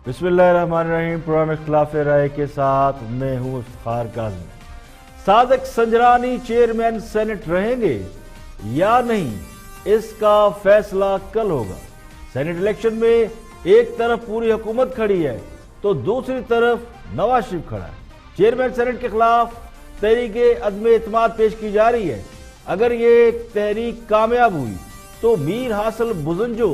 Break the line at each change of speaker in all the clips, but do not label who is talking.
बिस्मिल्लाहिर्रहमानिर्रहीम। पुराने इख्तिलाफ राय के साथ मैं हूँ इफ्तिखार काज़मी। सादिक संजरानी चेयरमैन सेनेट रहेंगे या नहीं, इसका फैसला कल होगा। सेनेट इलेक्शन में एक तरफ पूरी हुकूमत खड़ी है तो दूसरी तरफ नवाज शरीफ खड़ा है। चेयरमैन सेनेट के खिलाफ तहरीक अदम एतमाद पेश की जा रही है। अगर ये तहरीक कामयाब हुई तो मीर हासिल बुज़ुंजो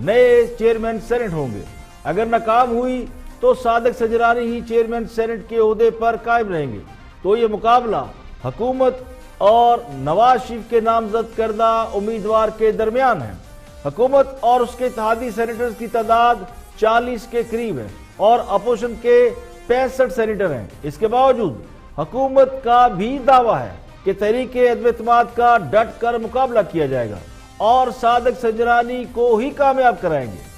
नए चेयरमैन सेनेट होंगे। अगर नाकाम हुई तो सादिक संजरानी ही चेयरमैन सेनेट के ओहदे पर कायम रहेंगे। तो ये मुकाबला हुकूमत और नवाज शरीफ के नामजद करदा उम्मीदवार के दरमियान है। हुकूमत और उसके इत्तेहादी सेनेटर्स की तादाद 40 के करीब है और अपोजिशन के 65 सेनेटर हैं। इसके बावजूद हुकूमत का भी दावा है कि तहरीक अदम एतमाद का डट कर मुकाबला किया जाएगा और सादिक संजरानी को ही कामयाब कराएंगे।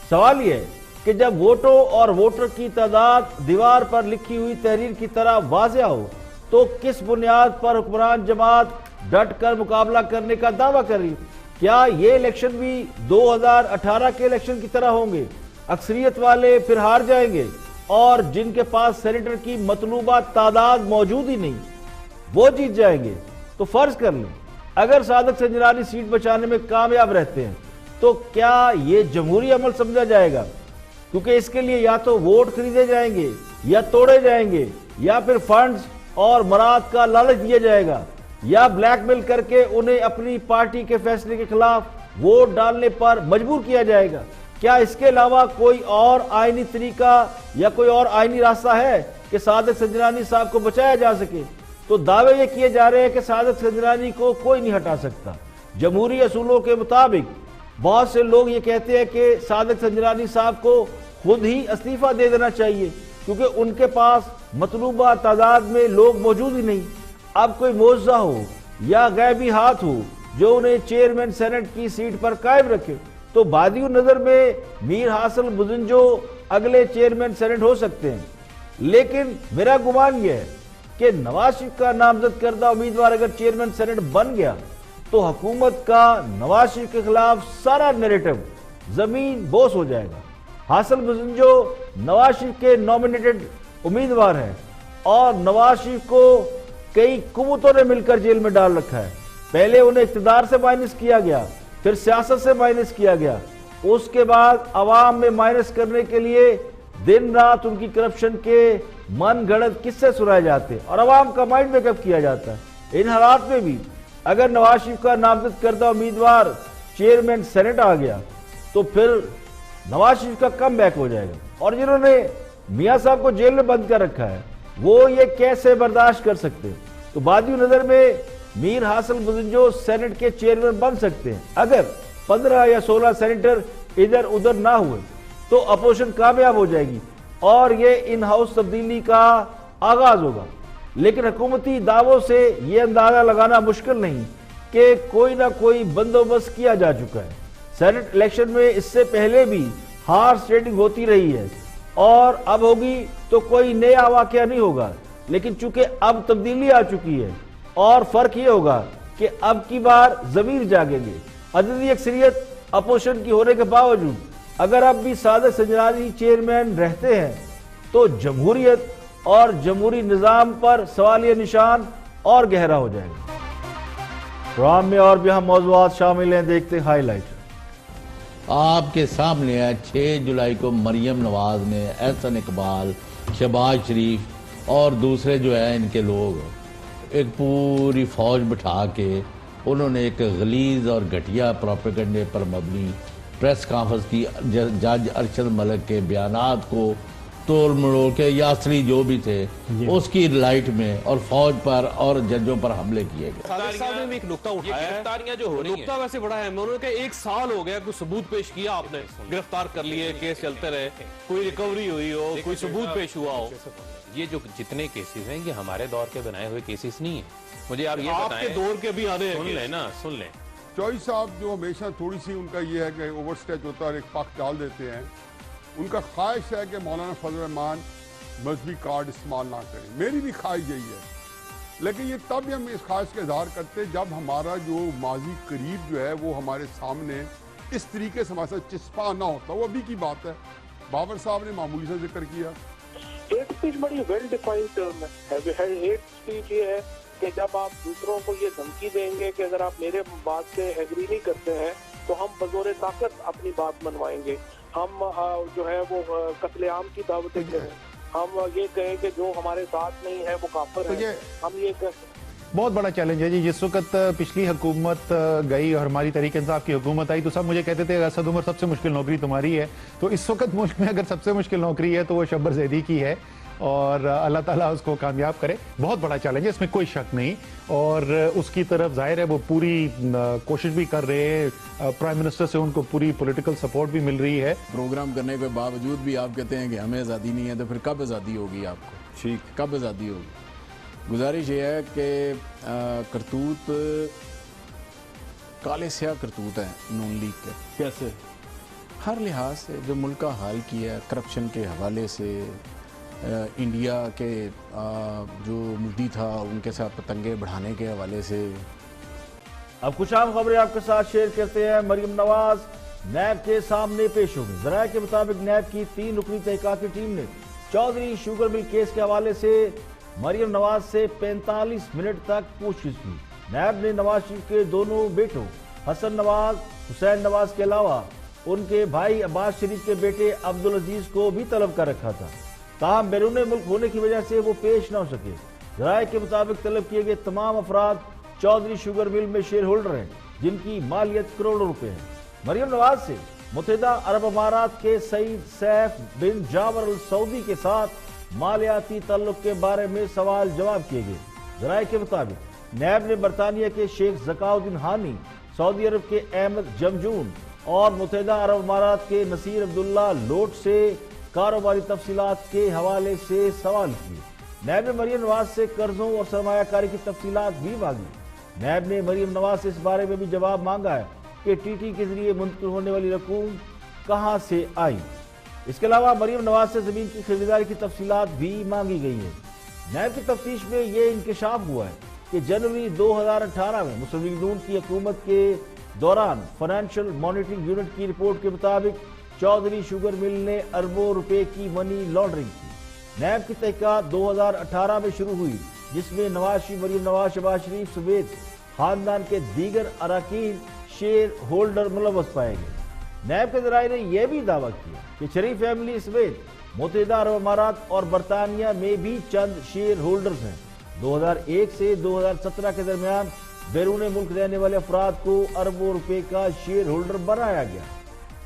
सवाल यह है कि जब वोटों और वोटर की तादाद दीवार पर लिखी हुई तहरीर की तरह वाज़ेह हो तो किस बुनियाद पर हुक्मरान जमात डट कर मुकाबला करने का दावा कर रही है? क्या ये इलेक्शन भी 2018 के इलेक्शन की तरह होंगे? अक्सरियत वाले फिर हार जाएंगे और जिनके पास सेनेटर की मतलूबा तादाद मौजूद ही नहीं वो जीत जाएंगे। तो फर्ज कर लें अगर सादिक संजरानी सीट बचाने में कामयाब रहते हैं तो क्या ये जमहूरी अमल समझा जाएगा? क्योंकि इसके लिए या तो वोट खरीदे जाएंगे या तोड़े जाएंगे या फिर फंड्स और मराद का लालच दिया जाएगा या ब्लैकमेल करके उन्हें अपनी पार्टी के फैसले के खिलाफ वोट डालने पर मजबूर किया जाएगा। क्या इसके अलावा कोई और आईनी तरीका या कोई और आईनी रास्ता है कि सादिक संजरानी साहब को बचाया जा सके? तो दावे ये किए जा रहे हैं कि सादिक संजरानी को कोई नहीं हटा सकता। जमहूरी असूलों के मुताबिक बहुत से लोग ये कहते हैं कि सादिक संजरानी साहब को खुद ही इस्तीफा दे देना चाहिए क्योंकि उनके पास मतलूबा तादाद में लोग मौजूद ही नहीं। अब कोई मुआवजा हो या गैबी हाथ हो जो उन्हें चेयरमैन सेनेट की सीट पर कायम रखे तो बादी नजर में मीर हासिल बुज़ुंजो अगले चेयरमैन सेनेट हो सकते हैं। लेकिन मेरा गुमान यह है कि नवाज शरीफ का नामजद करदा उम्मीदवार अगर चेयरमैन सेनेट बन गया तो हुकूमत का नवाज शरीफ के खिलाफ सारा नैरेटिव जमीन बोस हो जाएगा। हासिल बुज़ुंजो नवाज शरीफ के नॉमिनेटेड उम्मीदवार हैं और नवाज शरीफ को कई कुव्वतों ने मिलकर जेल में डाल रखा है। पहले उन्हें इख्तिदार से माइनस किया गया, फिर सियासत से माइनस किया गया, उसके बाद अवाम में माइनस करने के लिए दिन रात उनकी करप्शन के मन गढ़ंत किस्से सुनाए जाते और अवाम का माइंड मेकअप किया जाता है। इन हालात में भी अगर नवाज शरीफ का नामजद करदा उम्मीदवार चेयरमैन सेनेट आ गया तो फिर नवाज शरीफ का कम बैक हो जाएगा और जिन्होंने मियां साहब को जेल में बंद कर रखा है वो ये कैसे बर्दाश्त कर सकते हैं? तो बादी नजर में मीर हासिल बुज़ुंजो सेनेट के चेयरमैन बन सकते हैं। अगर 15 या 16 सेनेटर इधर उधर ना हुए तो अपोजिशन कामयाब हो जाएगी और ये इन हाउस तब्दीली का आगाज होगा। लेकिन हुकूमती दावों से ये अंदाजा लगाना मुश्किल नहीं कि कोई ना कोई बंदोबस्त किया जा चुका है। सेनेट इलेक्शन में इससे पहले भी हार्स रेटिंग होती रही है और अब होगी तो कोई नया वाकया नहीं होगा। लेकिन चूंकि अब तब्दीली आ चुकी है और फर्क ये होगा कि अब की बार जमीर जागेंगे। अददी अक्सरियत अपोजिशन की होने के बावजूद अगर अब भी सादिक संजरानी चेयरमैन रहते हैं तो जमहूरियत और जमहूरी निज़ाम पर सवालिया निशान और गहरा हो जाएगा। प्रोग्राम में और भी हम मौज़ूआत शामिल हैं, देखते हैं हाईलाइट।
आपके सामने है 6 जुलाई को मरियम नवाज ने एहसन इकबाल, शहबाज शरीफ और दूसरे जो है इनके लोग एक पूरी फौज बिठा के उन्होंने एक गलीज और घटिया प्रोपेगेंडे पर मबनी प्रेस कॉन्फ्रेंस की जज अरशद मलिक के बयानात को तोड़ मरोड़ के यासरी जो भी थे उसकी लाइट में और फौज पर और जजों पर हमले किए गए।
सादिक साहब ने भी एक नुक्ता उठाया है, जो हो रही है नुक्ता वैसे बड़ा है। उन्होंने कहा 1 साल हो गया, कोई सबूत पेश किया आपने, गिरफ्तार कर लिए, केस चलते रहे, कोई रिकवरी हुई हो, कोई सबूत पेश हुआ हो?
ये जो जितने केसेस हैं ये हमारे दौर के बनाए हुए केसेस नहीं है। मुझे आप ये बताएं,
आपके दौर के भी आने
सुन लें ना, सुन लें।
चौधरी साहब जो हमेशा थोड़ी सी उनका ये है कि ओवरस्टेच होता है और एक पक्ष डाल देते हैं। उनका ख्वाहिश है कि मौलाना फजल रहमान मजहबी कार्ड इस्तेमाल ना करें। मेरी भी ख्वाहिश यही है, लेकिन ये तब हम इस ख्वाहिश का इजहार करते जब हमारा जो माजी करीब जो है वो हमारे सामने इस तरीके से हमारे साथ चिस्पा ना होता। वो अभी की बात है बाबर साहब ने मामूली सा जिक्र किया।
हेट स्पीच बड़ी वेल डिफाइंड टर्म है। हेट स्पीच ये है कि जब आप दूसरों को ये धमकी देंगे कि अगर आप मेरे बात से एग्री नहीं करते हैं तो हम बजोर ताकत अपनी बात मनवाएंगे, हम जो है वो कत्लेआम की दावतें करें, हम ये कहें कि जो हमारे साथ नहीं है वो काफिर है, हम ये
बहुत बड़ा चैलेंज है जी। जिस वक्त पिछली हुकूमत गई और हमारी तहरीक इंसाफ की हुकूमत आई तो सब मुझे कहते थे असद उमर सबसे मुश्किल नौकरी तुम्हारी है। तो इस वक्त मुल्क में अगर सबसे मुश्किल नौकरी है तो वो शब्बर ज़ैदी की है और अल्लाह ताला उसको कामयाब करे। बहुत बड़ा चैलेंज है, इसमें कोई शक नहीं। और उसकी तरफ जाहिर है वो पूरी कोशिश भी कर रहे हैं। प्राइम मिनिस्टर से उनको पूरी पॉलिटिकल सपोर्ट भी मिल रही है।
प्रोग्राम करने के बावजूद भी आप कहते हैं कि हमें आज़ादी नहीं है, तो फिर कब आज़ादी होगी आपको? ठीक, कब आज़ादी होगी? गुजारिश ये है कि करतूत काले स्याह करतूत है नून लीग के।
कैसे?
हर लिहाज से जो मुल्क का हाल किया, करप्शन के हवाले से, इंडिया के जो मुद्दी था उनके साथ पतंगे बढ़ाने के हवाले से।
अब कुछ आम खबरें आपके साथ शेयर करते हैं। मरियम नवाज नैब के सामने पेश होगी। जराये के मुताबिक नैब की 3 रुकनी तहकीकाती टीम ने चौधरी शुगर मिल केस के हवाले से मरियम नवाज से 45 मिनट तक पूछताछ की। नैब ने नवाज शरीफ के दोनों बेटों हसन नवाज, हुसैन नवाज के अलावा उनके भाई अब्बास शरीफ के बेटे अब्दुल अजीज को भी तलब कर रखा था, ताहम बैरून मुल्क होने की वजह से वो पेश न हो सके। जराये के मुताबिक तलब किए गए तमाम अफराद चौधरी शुगर मिल में शेयर होल्डर हैं, जिनकी मालियत करोड़ों रुपए है। मरियम नवाज से मुत्तहिदा अरब अमारात के सईद सैफ बिन जाबर अल सऊदी के साथ मालियाती ताल्लुक के बारे में सवाल जवाब किए गए। जराये के मुताबिक नैब ने बरतानिया के शेख ज़काउद्दीन हानी, सऊदी अरब के अहमद जमजून और मुत्तहिदा अरब अमारात के नसीर अब्दुल्ला लोट से कारोबारी तफसीलात के हवाले से सवाल किए। नैब ने मरियम नवाज से कर्जों और सरमायाकारी की तफसीलात भी मांगी। नैब ने मरियम नवाज से इस बारे में भी जवाब मांगा है कि टीटी के जरिए मुंतकिल होने वाली रकूम कहां से आई। इसके अलावा मरियम नवाज से जमीन की खरीदारी की तफसीलात भी मांगी गई है। नैब की तफ्तीश में ये इंकशाफ हुआ है कि जनवरी 2018 में मुस्लिम लीग नून की हुकूमत के दौरान फाइनेंशियल मॉनिटरिंग यूनिट की रिपोर्ट के मुताबिक चौधरी शुगर मिल ने अरबों रुपए की मनी लॉन्ड्रिंग की। नैब की तहकीकात 2018 में शुरू हुई, जिसमें नवाज शरीफ, मरियम नवाज, शहबाज शरीफ समेत खानदान के दीगर अरकान शेयर होल्डर मुलव्वस पाए गए। नैब के जराये ने यह भी दावा किया कि शरीफ फैमिली समेत मुत्तहिदा अरब अमारात और बरतानिया में भी चंद शेयर होल्डर्स हैं। 2001 से 2017 के दरमियान बैरून मुल्क रहने वाले अफराद को अरबों रुपए का शेयर होल्डर बनाया गया।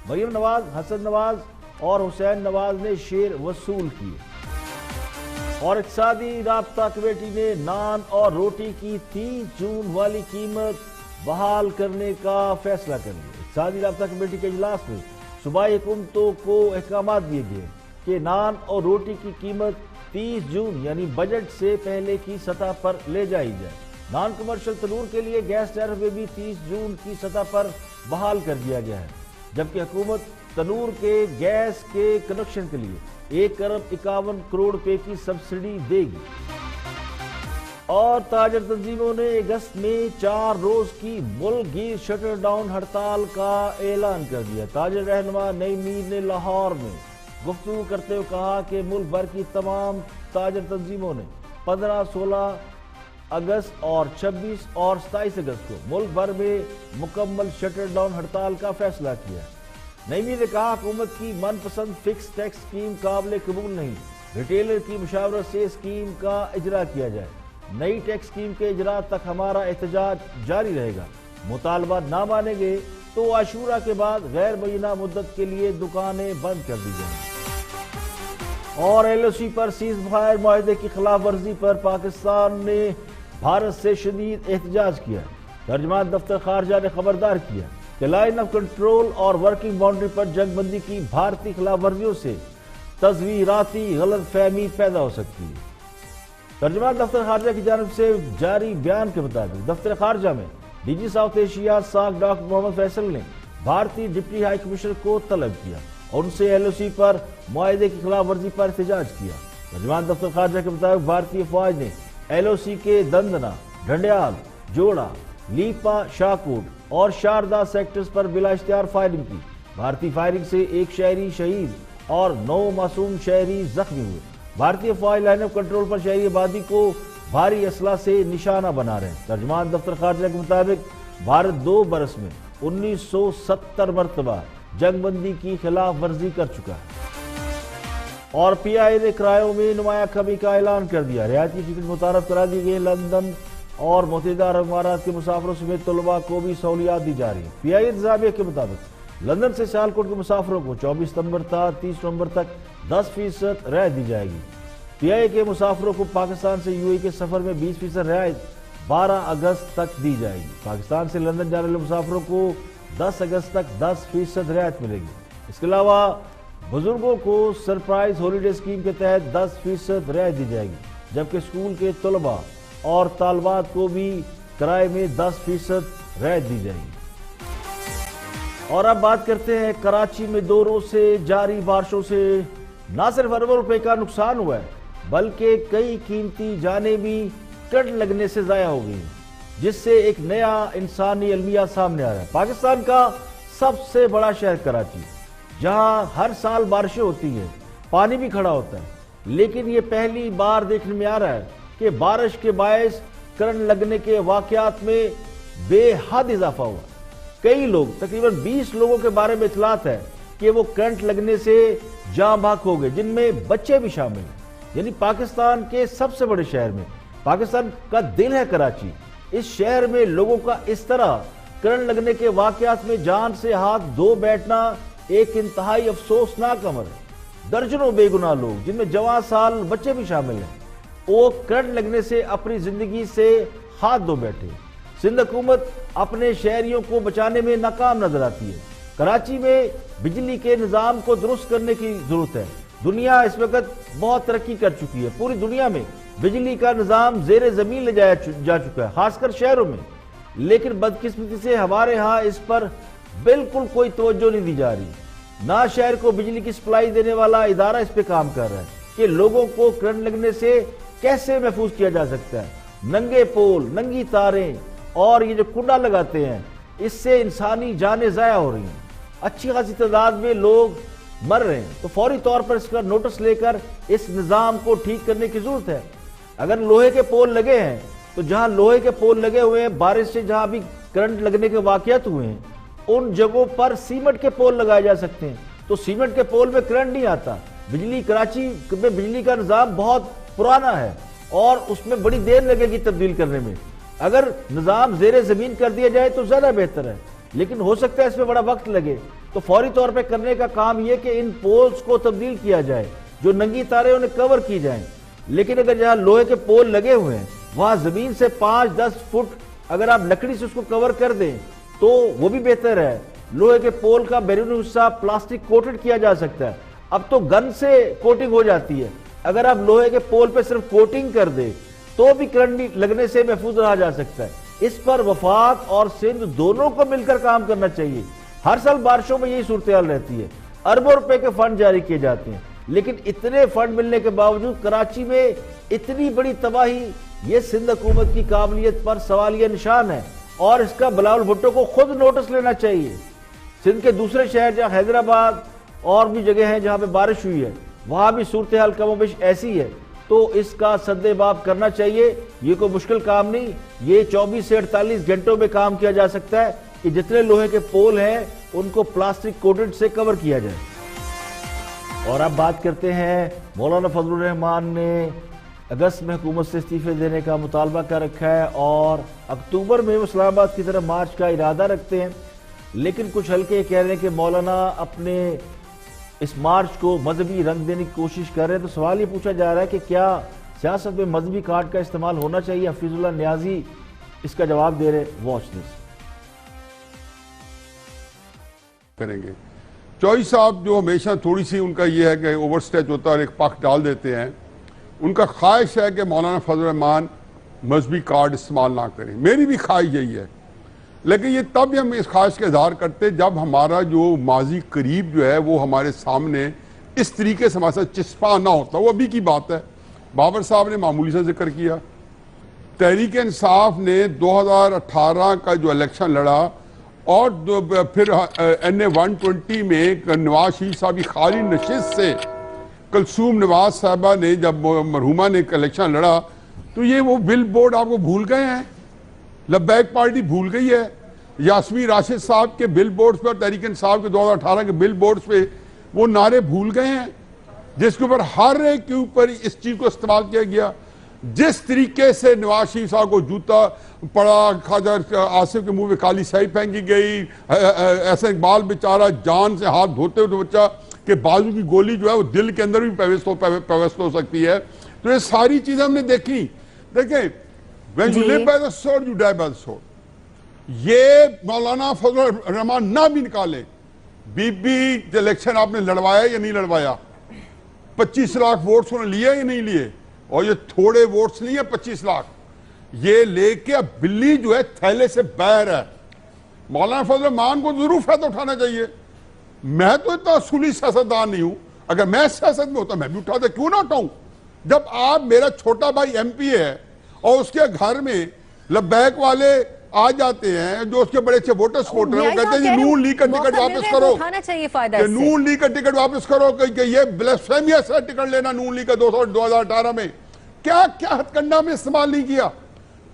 मरियम नवाज, हसन नवाज और हुसैन नवाज ने शेयर वसूल किए। और इक़्तिसादी राब्ता कमेटी ने नान और रोटी की 30 जून वाली कीमत बहाल करने का फैसला कर लिया। इक़्तिसादी राब्ता कमेटी के इजलास में सूबाई हुकूमतों को अहकाम दिए गए कि नान और रोटी की कीमत 30 जून यानी बजट से पहले की सतह पर ले जाई जाए। नॉन कमर्शियल तनूर के लिए गैस टैरिफ में भी 30 जून की सतह पर बहाल कर दिया गया है, जबकि हुकूमत तनूर के गैस के कनेक्शन के लिए 1 अरब 51 करोड़ रुपए की सब्सिडी देगी। और ताजर तंजीमों ने अगस्त में 4 रोज की मुल्क गिर शटर डाउन हड़ताल का ऐलान कर दिया। ताजर रहनुमा नई मीर ने लाहौर में गुफ्तगू करते हुए कहा कि मुल्क भर की तमाम ताजर तंजीमों ने 15, 16 अगस्त और 26 और 27 अगस्त को मुल्क भर में मुकम्मल शटर डाउन हड़ताल का फैसला किया। नई मीर ने कहा, हुकूमत की मनपसंद फिक्स टैक्स स्कीम काबिल कबूल नहीं, रिटेलर की मुशावरत से स्कीम का इजरा किया जाए। नई टैक्स स्कीम के इजरा तक हमारा एहतजाज जारी रहेगा। मुतालबा ना मानेंगे तो आशूरा के बाद गैर मुय्यना मुद्दत के लिए दुकानें बंद कर दी जाएंगी। और LOC पर सीज फायर मुआहदे की खिलाफ वर्जी पर पाकिस्तान ने भारत से शदीद एहतजाज किया। तर्जुमान दफ्तर खारजा ने खबरदार किया कि लाइन ऑफ कंट्रोल और वर्किंग बाउंड्री पर जंगबंदी की भारतीय खिलाफ वर्जियों से तस्वीराती गलत फहमी पैदा हो सकती है। तर्जुमान दफ्तर खारजा की जानब से जारी बयान के मुताबिक दफ्तर खारजा में DG साउथ एशिया साक डॉक्टर मोहम्मद फैसल ने भारतीय डिप्टी हाई कमिश्नर को तलब किया और उनसे LOC पर मुआहदे की खिलाफ वर्जी पर एहतजाज किया। तर्जुमान दफ्तर खारजा के मुताबिक भारतीय फौज ने LOC के दंदना, ढंडियाल, जोड़ा, लीपा, शाहकोट और शारदा सेक्टर्स पर बिला इख्तियार फायरिंग की। भारतीय फायरिंग से एक शहरी शहीद और 9 मासूम शहरी जख्मी हुए। भारतीय फौज लाइन ऑफ कंट्रोल पर शहरी आबादी को भारी असला से निशाना बना रहे हैं। तर्जमान दफ्तर खारजा के मुताबिक भारत 2 बरस में 1970 मरतबा जंगबंदी की खिलाफ वर्जी कर चुका है। और पीआई ने किरायों में नुमाया कमी का ऐलान कर दिया। रियायती टिकट मुतारफ करा दी गई। लंदन और मुत्तहिदा अरब अमारात के मुसाफिरों समेत तलबा को भी सहूलियात दी जा रही है। पीआई इंतजामिया के मुताबिक लंदन से सियालकोट के मुसाफिरों को 24 सितंबर था 30 नवंबर तक 10% रियायत दी जाएगी। पीआई के मुसाफिरों को पाकिस्तान से यूएई के सफर में 20% रियायत 12 अगस्त तक दी जाएगी। पाकिस्तान से लंदन जाने वाले मुसाफिरों को 10 अगस्त तक 10% रियायत मिलेगी। इसके अलावा बुजुर्गों को सरप्राइज हॉलीडे स्कीम के तहत 10% रियायत दी जाएगी, जबकि स्कूल के तलबा और तालबात को भी किराए में 10% रियायत दी जाएगी। और अब बात करते हैं कराची में 2 रोज से जारी बारिशों से न सिर्फ अरबों रुपए का नुकसान हुआ है, बल्कि कई कीमती जानें भी करंट लगने से जाया हो गई, जिससे एक नया इंसानी अलमिया सामने आ रहा है। पाकिस्तान का सबसे बड़ा शहर कराची, जहां हर साल बारिशें होती हैं, पानी भी खड़ा होता है, लेकिन ये पहली बार देखने में आ रहा है कि बारिश के बायस करंट लगने के वाकयात में बेहद इजाफा हुआ। कई लोग, तकरीबन 20 लोगों के बारे में इतलात है कि वो करंट लगने से जाँ बाक हो गए, जिनमें बच्चे भी शामिल हैं। यानी पाकिस्तान के सबसे बड़े शहर में, पाकिस्तान का दिल है कराची, इस शहर में लोगों का इस तरह करंट लगने के वाकयात में जान से हाथ धो बैठना एक इंतहाई अफसोसनाक अमर है। दर्जनों बेगुनाह लोग, जिनमें जवान साल बच्चे भी शामिल हैं, वो करंट लगने से अपनी जिंदगी से हाथ धो बैठे। सिंध हुकूमत अपने शहरियों को बचाने में नाकाम नजर आती है। कराची में बिजली के निजाम को दुरुस्त करने की जरूरत है। दुनिया इस वक्त बहुत तरक्की कर चुकी है। पूरी दुनिया में बिजली का निजाम जेर जमीन ले जाया जा चुका है, खासकर शहरों में, लेकिन बदकिस्मती से हमारे यहाँ इस पर बिल्कुल कोई तवज्जो नहीं दी जा रही। ना शहर को बिजली की सप्लाई देने वाला इदारा इस पे काम कर रहा है कि लोगों को करंट लगने से कैसे महफूज किया जा सकता है। नंगे पोल, नंगी तारें और ये जो कुंडा लगाते हैं, इससे इंसानी जानें जाया हो रही हैं। अच्छी खासी तादाद में लोग मर रहे हैं, तो फौरी तौर पर इसका नोटिस लेकर इस निज़ाम को ठीक करने की जरूरत है। अगर लोहे के पोल लगे हैं, तो जहां लोहे के पोल लगे हुए हैं, बारिश से जहां भी करंट लगने के वाकयात हुए हैं, उन जगहों पर सीमेंट के पोल लगाए जा सकते हैं। तो सीमेंट के पोल में करंट नहीं आता। बिजली, कराची में बिजली का निज़ाम बहुत पुराना है और उसमें बड़ी देर लगेगी तब्दील करने में। अगर निज़ाम जेर जमीन कर दिया जाए तो ज्यादा बेहतर है, लेकिन हो सकता है इसमें बड़ा वक्त लगे। तो फौरी तौर पर करने का काम यह कि इन पोल्स को तब्दील किया जाए, जो नंगी तारें उन्हें कवर की जाएं। लेकिन अगर जहां लोहे के पोल लगे हुए हैं, वहां जमीन से 5-10 फुट अगर आप लकड़ी से उसको कवर कर दें तो वो भी बेहतर है। लोहे के पोल का बैरूनी हिस्सा प्लास्टिक कोटेड किया जा सकता है। अब तो गन से कोटिंग हो जाती है। अगर आप लोहे के पोल पे सिर्फ कोटिंग कर दे तो भी करंट लगने से महफूज रहा जा सकता है। इस पर वफाक और सिंध दोनों को मिलकर काम करना चाहिए। हर साल बारिशों में यही सूरत हाल रहती है। अरबों रुपए के फंड जारी किए जाते हैं, लेकिन इतने फंड मिलने के बावजूद कराची में इतनी बड़ी तबाही, ये सिंध हुकूमत की काबिलियत पर सवालिया निशान है और इसका बिलावल भुट्टो को खुद नोटिस लेना चाहिए। सिंध के दूसरे शहर, जहाँ हैदराबाद और भी जगह हैं जहाँ पे बारिश हुई है, वहाँ भी सूरत हाल कमोबेश ऐसी है, तो इसका सद्देबाब करना चाहिए। ये कोई मुश्किल काम नहीं, ये 24 से 48 घंटों में काम किया जा सकता है कि जितने लोहे के पोल हैं उनको प्लास्टिक कोटेड से कवर किया जाए। और अब बात करते हैं, मौलाना फजलुर रहमान ने अगस्त में हुकूमत से इस्तीफे देने का मुतालबा कर रखा है और अक्टूबर में वो इस्लामाबाद की तरफ मार्च का इरादा रखते हैं। लेकिन कुछ हल्के कह रहे हैं कि मौलाना अपने इस मार्च को मजहबी रंग देने की कोशिश कर रहे हैं। तो सवाल ये पूछा जा रहा है कि क्या सियासत में मजहबी कार्ड का इस्तेमाल होना चाहिए? हफीजुल्लाह न्याजी इसका जवाब दे रहे। Watch this.
करेंगे चौधरी साहब, जो हमेशा थोड़ी सी उनका ये है कि ओवर स्टेच होता है और एक पख डाल देते हैं। उनका ख्वाहिश है कि मौलाना फजल रहमान मजहबी कार्ड इस्तेमाल ना करें। मेरी भी ख्वाहिश यही है, लेकिन ये तब हम इस ख्वाहिश का इजहार करते जब हमारा जो माजी करीब जो है वो हमारे सामने इस तरीके से हमारे साथ चिस्पा ना होता। वो अभी की बात है। बाबर साहब ने मामूली सा जिक्र किया। तहरीक इंसाफ ने 2018 का जो इलेक्शन लड़ा और फिर NA 120 में नवाज शरीफ साहब की खाली नशिस्त से कलसूम नवाज साहबा ने जब मरहुमा ने इलेक्शन लड़ा तो ये वो बिल बोर्ड आपको भूल गए हैं, लब्बैक पार्टी भूल गई है। यास्मीन राशिद साहब के बिल बोर्ड्स पर, तहरीक इंसाफ के 2018 के बिल बोर्ड्स पे वो नारे भूल गए हैं, जिसके ऊपर हर एक के ऊपर इस चीज को इस्तेमाल किया गया। जिस तरीके से नवाज शरीफ साहब को जूता पड़ा, ख्वाजा आसिफ के मुंह में काली स्याही फेंकी गई, ऐसा इकबाल बेचारा जान से हाथ धोते हुए बच्चा के बाजू की गोली जो है वो दिल के अंदर भी प्रवेश हो सकती है। तो ये सारी चीजें हमने देखी। देखें, when you live by the sword, you die by the sword। ये मौलाना फजल रहमान ना भी निकाले, बीबी इलेक्शन आपने लड़वाया या नहीं लड़वाया, 25 लाख वोट्स उन्होंने लिए या नहीं लिए, और ये थोड़े वोट्स नहीं है 25 लाख, ये लेके अब बिल्ली जो है थैले से बाहर है। मौलाना फजल रहमान को जरूर फायदा उठाना चाहिए। मैं तो इतना असूली सियासतदान नहीं हूं, अगर मैं सियासत में होता मैं भी उठाता, क्यों ना उठाऊं। जब आप, मेरा छोटा भाई MP है और उसके घर में लब्बैक वाले आ जाते हैं जो उसके बड़े अच्छे वोटर सपोर्टर हैं, वो कहते हैं जी नून लीग का टिकट वापस करो,
उठाना चाहिए फायदा,
नून लीग का टिकट वापस करो, कि ये ब्लास्फेमियस है टिकट लेना नून लीग का 2018 में। क्या क्या हथकंडा में इस्तेमाल नहीं किया?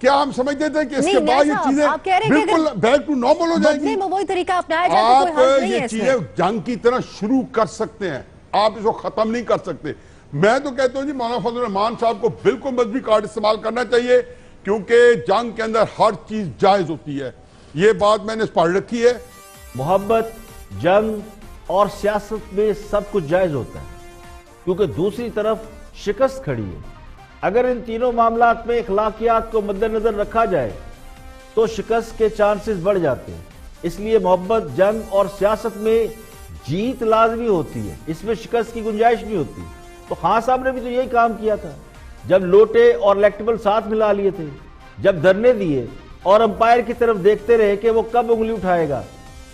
क्या हम समझते थे कि इसके बाद ये चीजें बिल्कुल बैक टू नॉर्मल हो जाएगी?
वही तरीका अपनाया जाए
आप
तो कोई हर्ज नहीं है
ये
इसमें।
चीजें जंग की तरह शुरू कर सकते हैं, आप इसको खत्म नहीं कर सकते। मैं तो कहता हूं जी मौलाना फजल रहमान साहब को बिल्कुल मजहबी कार्ड इस्तेमाल करना चाहिए, क्योंकि जंग के अंदर हर चीज जायज होती है। ये बात मैंने पढ़ रखी है।
मोहब्बत, जंग और सियासत में सब कुछ जायज होता है, क्योंकि दूसरी तरफ शिकस्त खड़ी है। अगर इन तीनों मामलात में अखलाकियात को मद्देनजर रखा जाए तो शिकस्त के चांसेस बढ़ जाते हैं। इसलिए मोहब्बत, जंग और सियासत में जीत लाजमी होती है, इसमें शिकस्त की गुंजाइश नहीं होती। तो खान साहब ने भी तो यही काम किया था, जब लोटे और इलेक्टेबल साथ मिला लिए थे, जब धरने दिए और अंपायर की तरफ देखते रहे कि वो कब उंगली उठाएगा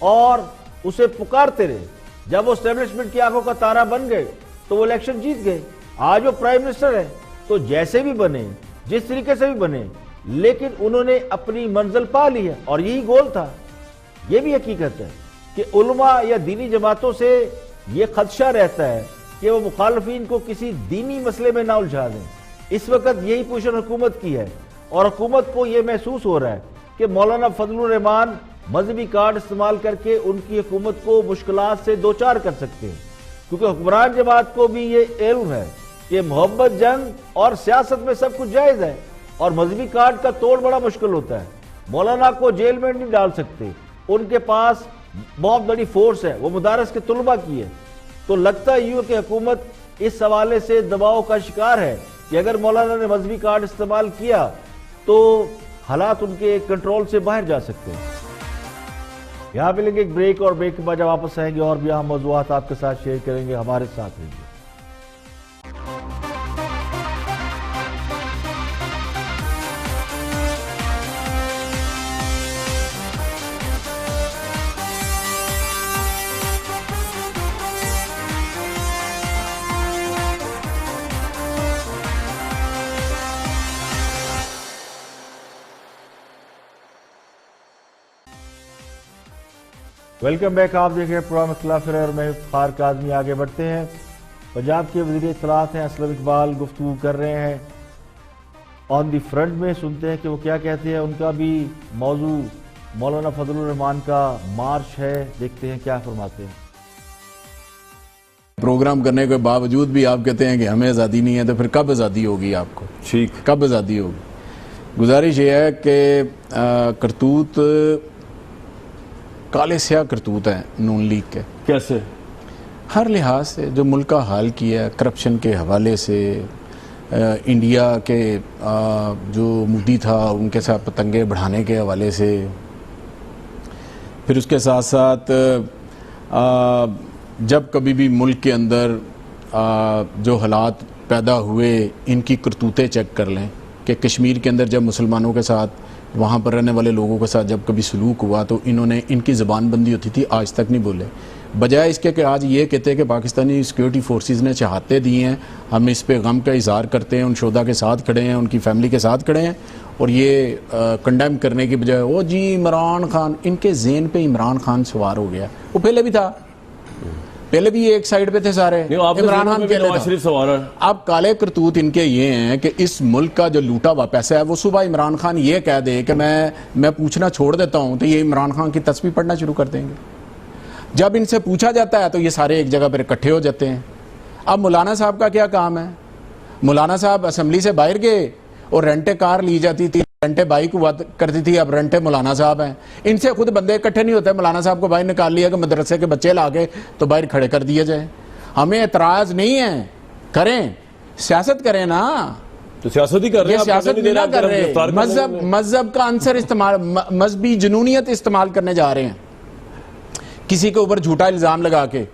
और उसे पुकारते रहे। जब वो एस्टेब्लिशमेंट की आंखों का तारा बन गए तो वो इलेक्शन जीत गए। आज वो प्राइम मिनिस्टर है, तो जैसे भी बने, जिस तरीके से भी बने, लेकिन उन्होंने अपनी मंजिल पा ली है और यही गोल था। यह भी हकीकत है कि उलमा या दीनी जमातों से यह खदशा रहता है कि वो मुखालफीन को किसी दीनी मसले में ना उलझा दें। इस वक्त यही पोजीशन हुकूमत की है और हुकूमत को यह महसूस हो रहा है कि मौलाना फजलुर रहमान मजहबी कार्ड इस्तेमाल करके उनकी हुकूमत को मुश्किलात से दो चार कर सकते हैं, क्योंकि हुक्मरान जमात को भी ये इल्म है कि मोहब्बत, जंग और सियासत में सब कुछ जायज है और मजहबी कार्ड का तोड़ बड़ा मुश्किल होता है। मौलाना को जेल में नहीं डाल सकते, उनके पास बहुत बड़ी फोर्स है, वो मुदारस के तुलबा की है। तो लगता यूं कि हुकूमत इस हवाले से दबाव का शिकार है कि अगर मौलाना ने मजहबी कार्ड इस्तेमाल किया तो हालात उनके कंट्रोल से बाहर जा सकते हैं। यहाँ पे लेंगे एक ब्रेक और ब्रेक के बाद जब वापस आएंगे और भी अहम मौज़ूआत आपके साथ शेयर करेंगे। हमारे साथ रहिए। Welcome back. आप देख रहे हैं प्रोग्राम इख्तिलाफ राय और मैं इफ्तिखार काज़मी। आगे बढ़ते हैं। पंजाब के वज़ीर इत्तलाआत हैं असलम इकबाल गुफ्तगू कर रहे हैं ऑन दी फ्रंट में। सुनते हैं कि वो क्या कहते हैं। उनका भी मौजू मौलाना फजलुर रहमान का मार्च है, देखते हैं क्या फरमाते हैं।
प्रोग्राम करने के बावजूद भी आप कहते हैं कि हमें आज़ादी नहीं है, तो फिर कब आज़ादी होगी आपको? ठीक, कब आज़ादी होगी? गुजारिश ये है कि करतूत काले स्याह करतूत है नून लीग के।
कैसे?
हर लिहाज से जो मुल्क का हाल किया, करप्शन के हवाले से, इंडिया के जो मोदी था उनके साथ पतंगे बढ़ाने के हवाले से, फिर उसके साथ साथ जब कभी भी मुल्क के अंदर जो हालात पैदा हुए, इनकी करतूतें चेक कर लें कि कश्मीर के अंदर जब मुसलमानों के साथ, वहाँ पर रहने वाले लोगों के साथ जब कभी सलूक हुआ तो इन्होंने, इनकी ज़बान बंदी होती थी, आज तक नहीं बोले। बजाय इसके कि आज ये कहते हैं कि पाकिस्तानी सिक्योरिटी फोर्सेस ने चाहते दी हैं, हम इस पे गम का इजहार करते हैं, उन शोधा के साथ खड़े हैं, उनकी फैमिली के साथ खड़े हैं, और ये कंडेम करने की बजाय वो जी इमरान खान, इनके जेन पे इमरान खान सवार हो गया। वो पहले भी था, पहले भी ये एक साइड पे थे सारे, इमरान खान के लिए। अब काले करतूत इनके ये हैं कि इस मुल्क का जो लूटा हुआ पैसा है वो सुबह इमरान खान ये कह दे कि मैं पूछना छोड़ देता हूं, तो ये इमरान खान की तस्वीर पढ़ना शुरू कर देंगे। जब इनसे पूछा जाता है तो ये सारे एक जगह पर इकट्ठे हो जाते हैं। अब मौलाना साहब का क्या काम है? मौलाना साहब असेंबली से बाहर गए और रेंटे कार ली जाती थी, रेंटे बाइक हुआ करती थी, अब रेंटे मौलाना साहब हैं। इनसे खुद बंदे इकट्ठे नहीं होते, मौलाना साहब को बाहर निकाल लिया कि मदरसे के बच्चे लाके तो बाहर खड़े कर दिए जाए। हमें एतराज नहीं है, करें, सियासत करें ना,
तो सियासत ही कर रहे हैं,
सियासत नहीं ना कर रहे, मजहब का अंसर इस्तेमाल, मजहबी जुनूनियत इस्तेमाल करने जा रहे हैं किसी के ऊपर झूठा इल्जाम लगा के।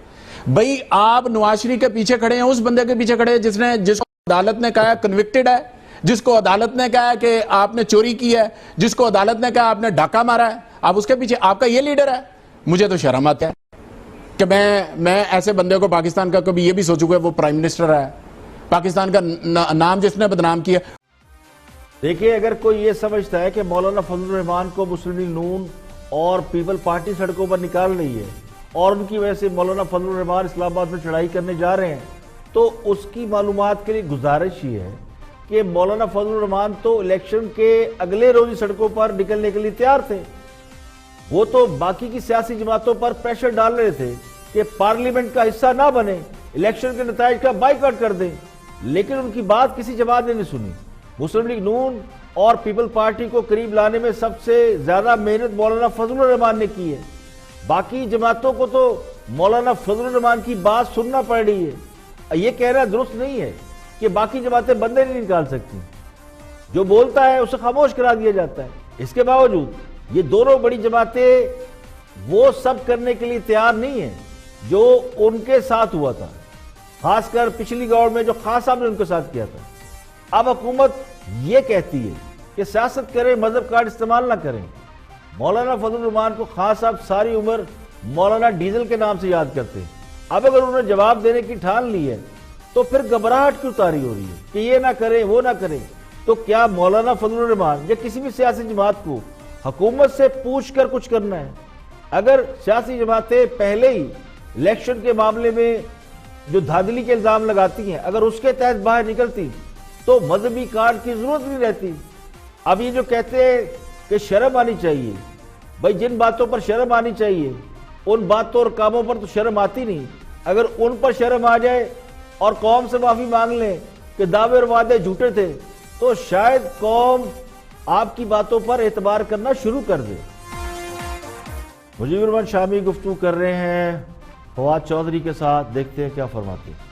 भाई आप नवाज शरीफ के पीछे खड़े हैं, उस बंदे के पीछे खड़े हैं जिसको अदालत ने कहा कन्विक्टेड है, जिसको अदालत ने कहा है कि आपने चोरी की है, जिसको अदालत ने कहा आपने डाका मारा है, आप उसके पीछे, आपका ये लीडर है। मुझे तो शर्म आता है कि मैं ऐसे बंदे को पाकिस्तान का कभी ये भी सोचूंगा वो प्राइम मिनिस्टर है, पाकिस्तान का नाम जिसने बदनाम किया।
देखिए, अगर कोई ये समझता है कि मौलाना फजलुर रहमान को मुस्लिम लीग नून और पीपल पार्टी सड़कों पर निकाल रही है और उनकी वजह से मौलाना फजलुर रहमान इस्लामाबाद में चढ़ाई करने जा रहे हैं, तो उसकी मालूमात के लिए गुजारिश ही है कि मौलाना फजलुर रहमान तो इलेक्शन के अगले रोज ही सड़कों पर निकलने के लिए तैयार थे। वो तो बाकी की सियासी जमातों पर प्रेशर डाल रहे थे कि पार्लियामेंट का हिस्सा ना बने, इलेक्शन के नताइज का बाइकआउट कर दें, लेकिन उनकी बात किसी जमात ने नहीं सुनी। मुस्लिम लीग नून और पीपल पार्टी को करीब लाने में सबसे ज्यादा मेहनत मौलाना फजलुर रहमान ने की है। बाकी जमातों को तो मौलाना फजलुर रहमान की बात सुनना पड़ रही है। ये कहना दुरुस्त नहीं है कि बाकी जमातें बंदे नहीं निकाल सकती, जो बोलता है उसे खामोश करा दिया जाता है। इसके बावजूद ये दोनों बड़ी जमातें वो सब करने के लिए तैयार नहीं है जो उनके साथ हुआ था, खासकर पिछली गवर्नमेंट में जो खान साहब ने उनके साथ किया था। अब हुकूमत ये कहती है कि सियासत करें, मजहब कार्ड इस्तेमाल ना करें। मौलाना फजलुर रहमान को खान साहब सारी उम्र मौलाना डीजल के नाम से याद करते हैं। अब अगर उन्होंने जवाब देने की ठान ली है तो फिर घबराहट क्यों तारी हो रही है कि ये ना करें वो ना करें? तो क्या मौलाना फजलुर रहमान या किसी भी सियासी जमात को हुकूमत से पूछ कर कुछ करना है? अगर सियासी जमातें पहले ही इलेक्शन के मामले में जो धांधली के इल्जाम लगाती हैं, अगर उसके तहत बाहर निकलती तो मजहबी कार्ड की जरूरत नहीं रहती। अब ये जो कहते हैं कि शर्म आनी चाहिए, भाई जिन बातों पर शर्म आनी चाहिए उन बातों और कामों पर तो शर्म आती नहीं। अगर उन पर शर्म आ जाए और कौम से माफी मांग लें कि दावे और वादे झूठे थे, तो शायद कौम आपकी बातों पर एतबार करना शुरू कर दे। मुजीबुर रहमान शामी गुफ्तगू कर रहे हैं फवाद चौधरी के साथ, देखते हैं क्या फरमाते हैं।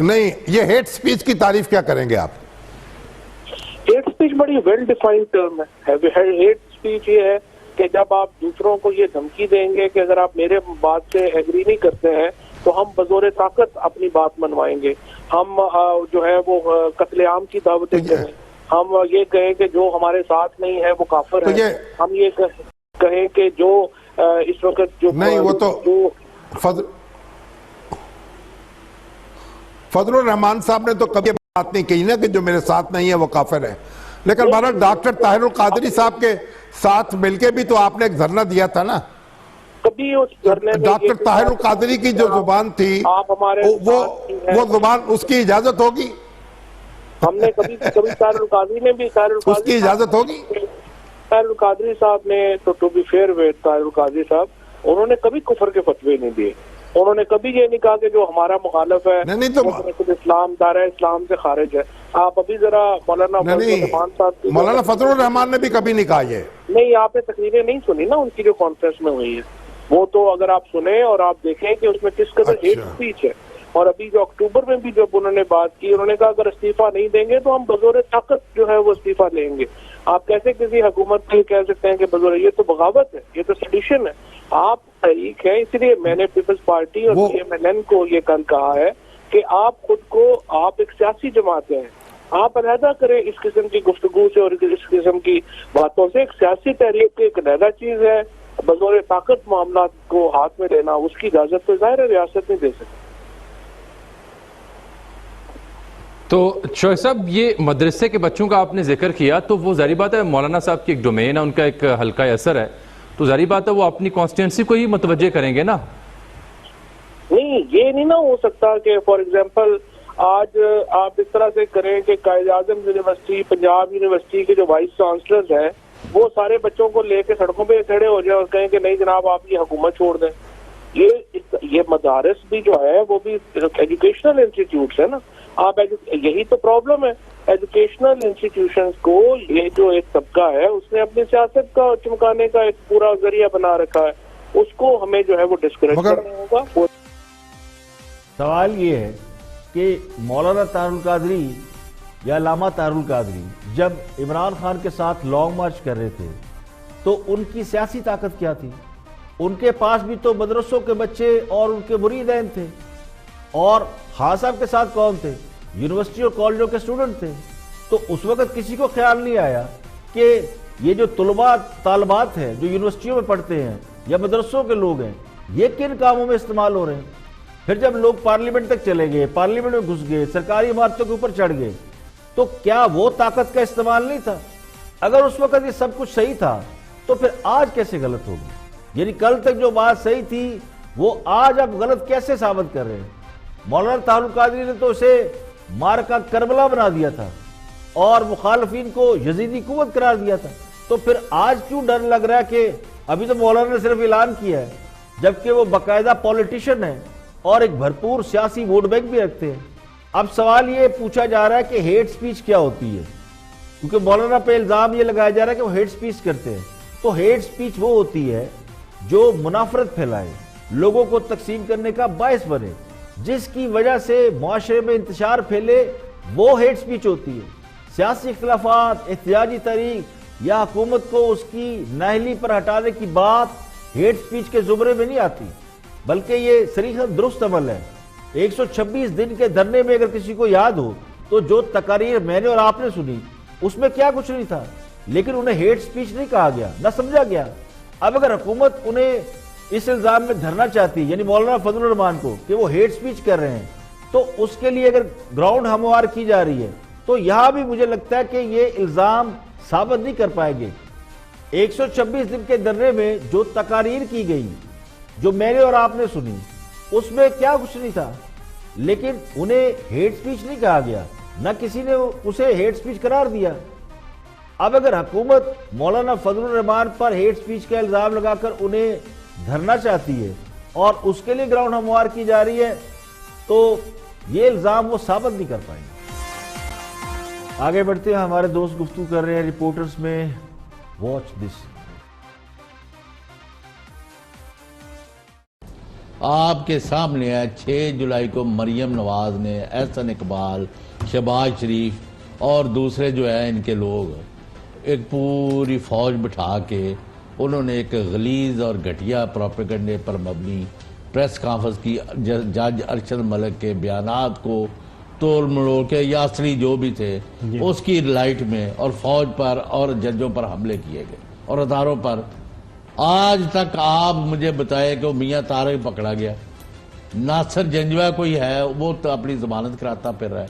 नहीं, ये हेट स्पीच की तारीफ क्या करेंगे आप?
हेट स्पीच बड़ी वेल डिफाइंड टर्म है। हेट स्पीच ये है कि जब आप दूसरों को ये धमकी देंगे कि अगर आप मेरे बात से एग्री नहीं करते हैं तो हम बजोरे ताकत अपनी बात मनवाएंगे, हम जो है वो कत्लेआम की दावतें करें, हम ये कहें कि जो हमारे साथ नहीं है वो काफिर है, हम ये कहें कि जो इस वक्त जो
नहीं, वो तो फजलुर रहमान साहब ने तो कभी बात नहीं कही ना कि जो मेरे साथ नहीं है वो काफिर है। लेकिन हमारा डॉक्टर ताहिरुल कादरी साहब के साथ मिलके भी तो आपने एक धरना दिया था ना।
कभी उस धरने में
डॉक्टर ताहिरुल कादरी की जो जुबान थी,
आप हमारे
वो जुबान, उसकी इजाजत होगी?
हमने कभी ताहिरुल कादरी ने भी
उसकी इजाजत होगी?
ताहिरुल कादरी साहब ने तो to be fair with Tahirul Qadri साहब, उन्होंने कभी कुफर के फतवे नहीं दिए। उन्होंने कभी ये नहीं कहा कि जो हमारा मुखालिफ है
नहीं तो
इस्लाम दायरा इस्लाम से खारिज है। आप अभी जरा मौलाना
फजलुर रहमान ने भी कभी नहीं कहा ये।
नहीं, आपने तकरीरें नहीं सुनी ना उनकी जो कॉन्फ्रेंस में हुई है, वो तो अगर आप सुने और आप देखें कि उसमें किस कदर हेट स्पीच है। और अभी जो अक्टूबर में भी जब उन्होंने बात की, उन्होंने कहा अगर इस्तीफा नहीं देंगे तो हम बजोरे ताकत जो है वो इस्तीफा लेंगे। आप कैसे किसी हुकूमत के कह सकते हैं कि बजोरे, ये तो बगावत है, ये तो सेडिशन है। आप तहरीक है, इसलिए मैंने पीपल्स पार्टी और PMLN को ये कल कहा है कि आप खुद को, आप एक सियासी जमात हैं, आप अलहदा करें इस किस्म की गुफ्तगू से और इस किस्म की बातों से। एक सियासी तहरीक एक अलहदा चीज है, बजोरे ताकत मामला को हाथ में लेना, उसकी इजाजत तो जाहिर है रियासत नहीं दे सकती।
तो शोएब साहब, ये मदरसे के बच्चों का आपने जिक्र किया, तो वो जारी बात है मौलाना साहब की एक डोमेन है, उनका एक हल्का असर है, तो जारी बात है वो अपनी कॉन्स्टिट्यूंसी को ही मुतवज्जे करेंगे ना।
नहीं, ये नहीं ना हो सकता कि फॉर एग्जांपल आज आप इस तरह से करें कि कायद आजम यूनिवर्सिटी, पंजाब यूनिवर्सिटी के जो वाइस चांसलर्स हैं वो सारे बच्चों को लेके सड़कों पे खड़े हो जाए और कहें कि नहीं जनाब आप ये हुकूमत छोड़ दें। ये मदारस भी जो है वो भी एजुकेशनल इंस्टीट्यूट्स है ना। आप यही तो प्रॉब्लम है, एजुकेशनल इंस्टीट्यूशंस को ये जो एक तबका है उसने अपनी सियासत का चमकाने का एक पूरा जरिया बना रखा है, उसको हमें जो है वो डिस्करेज करना होगा।
सवाल ये है कि मौलाना तारुल कादरी या लामा तारुल कादरी जब इमरान खान के साथ लॉन्ग मार्च कर रहे थे तो उनकी सियासी ताकत क्या थी? उनके पास भी तो मदरसों के बच्चे और उनके मुरीदैन थे, और खान साहब के साथ कौन थे? यूनिवर्सिटी और कॉलेजों के स्टूडेंट थे। तो उस वक्त किसी को ख्याल नहीं आया कि ये जो तलबा तालबात हैं जो यूनिवर्सिटियों में पढ़ते हैं या मदरसों के लोग हैं, ये किन कामों में इस्तेमाल हो रहे हैं। फिर जब लोग पार्लियामेंट तक चले गए, पार्लियामेंट में घुस गए, सरकारी इमारतों के ऊपर चढ़ गए, तो क्या वो ताकत का इस्तेमाल नहीं था? अगर उस वक्त ये सब कुछ सही था तो फिर आज कैसे गलत होगी? यानी कल तक जो बात सही थी वो आज आप गलत कैसे साबित कर रहे हैं? मौलाना तारुल कादरी ने तो इसे मार का करबला बना दिया था और मुखालफिन को यजीदी कुव्वत करार दिया था। तो फिर आज क्यों डर लग रहा है कि अभी तो मौलाना ने सिर्फ ऐलान किया है, जबकि वो बाकायदा पॉलिटिशियन है और एक भरपूर सियासी वोट बैंक भी रखते हैं। अब सवाल ये पूछा जा रहा है कि हेट स्पीच क्या होती है, क्योंकि मौलाना पे इल्जाम ये लगाया जा रहा है कि वो हेट स्पीच करते हैं। तो हेट स्पीच वो होती है जो मुनाफरत फैलाए, लोगों को तकसीम करने का बायस बने, जिसकी वजह से मुआशरे में इंतशार फैले, वो हेट स्पीच होती है। सियासी इख्तिलाफात, एहतिजाजी तहरीक या हुकूमत को उसकी नाहली पर हटाने की बात हेट स्पीच के जुमरे में नहीं आती, बल्कि ये सरीहन दुरुस्त अमल है। 126 दिन के धरने में अगर किसी को याद हो तो जो तकारीर मैंने और आपने सुनी उसमें क्या कुछ नहीं था, लेकिन उन्हें हेट स्पीच नहीं कहा गया, न समझा गया। अब अगर हुकूमत उन्हें इस इल्जाम में धरना चाहती है, यानी मौलाना फजलुर रहमान को, कि वो हेट स्पीच कर रहे हैं, तो उसके लिए अगर ग्राउंड हमवार की जा रही है तो यहां भी मुझे लगता है कि ये इल्जाम साबित नहीं कर पाएंगे। 126 दिन के धरने में जो तकारीर की गई, जो मैंने और आपने सुनी, उसमें क्या कुछ नहीं था, लेकिन उन्हें हेट स्पीच नहीं कहा गया, न किसी ने उसे हेट स्पीच करार दिया। अब अगर हुकूमत मौलाना फजलुर रहमान पर हेट स्पीच का इल्जाम लगाकर उन्हें धरना चाहती है और उसके लिए ग्राउंड हमवार की जा रही है, तो ये इल्जाम वो साबित नहीं कर पाएंगे। आगे बढ़ते हैं, हमारे दोस्त गुफ्तगू कर रहे हैं रिपोर्टर्स में। Watch this.
आपके सामने है 6 जुलाई को मरियम नवाज ने, एहसन इकबाल, शहबाज शरीफ और दूसरे जो है इनके लोग एक पूरी फौज बिठा के उन्होंने एक गलीज और घटिया प्रोपेगंडे पर मबनी प्रेस कॉन्फ्रेंस की। जज अरशद मलिक के बयानात को तोड़ मरोड़ के यासरी जो भी थे उसकी लाइट में और फौज पर और जजों पर हमले किए गए और अदारों पर। आज तक आप मुझे बताए कि मियाँ तारिक पकड़ा गया, नासिर जंजवा कोई है वो तो अपनी जमानत कराता फिर रहा है।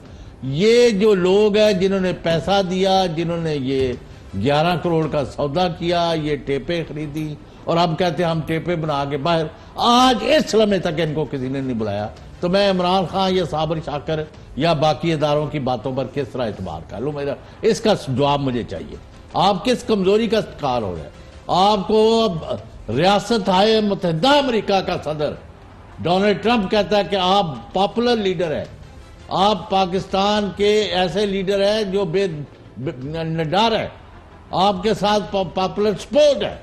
ये जो लोग हैं जिन्होंने पैसा दिया, जिन्होंने ये 11 करोड़ का सौदा किया, ये टेपें खरीदी और अब कहते हैं हम टेपें बना के बाहर, आज इस समय तक इनको किसी ने नहीं बुलाया। तो मैं इमरान खान या साबिर शाकर या बाकी इदारों की बातों पर किस तरह एतबार कर लूँ? मेरा इसका जवाब मुझे चाहिए। आप किस कमजोरी का शिकार हो रहे हैं? आपको अब रियासत हाय मुत्तहिदा अमेरिका का सदर डोनाल्ड ट्रंप कहता है कि आप पॉपुलर लीडर है, आप पाकिस्तान के ऐसे लीडर है जो निडर है, आपके साथ पॉपुलर सपोर्ट है,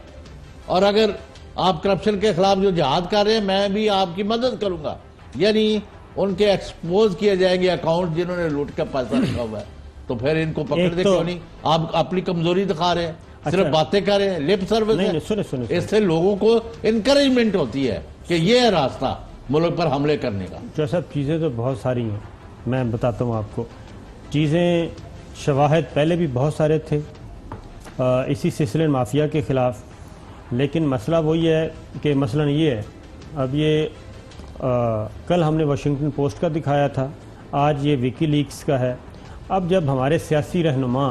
और अगर आप करप्शन के खिलाफ जो जिहाद कर रहे हैं मैं भी आपकी मदद करूंगा। यानी उनके एक्सपोज किए जाएंगे अकाउंट जिन्होंने लूट कर पैसा रखा हुआ है। तो फिर इनको पकड़ते क्यों नहीं? आप अपनी कमजोरी दिखा रहे हैं, सिर्फ बातें कर रहे हैं, लिप सर्विस है। इससे लोगों को इनकरेजमेंट होती है कि ये है रास्ता मुल्क पर हमले करने का।
जो सब चीज़ें तो बहुत सारी हैं, मैं बताता हूँ आपको। चीज़ें, शवाहिद पहले भी बहुत सारे थे इसी सिलसिले माफिया के ख़िलाफ़, लेकिन मसला वही है कि मसलन ये है, अब ये कल हमने वाशिंगटन पोस्ट का दिखाया था, आज ये विकीलीक्स का है। अब जब हमारे सियासी रहनुमा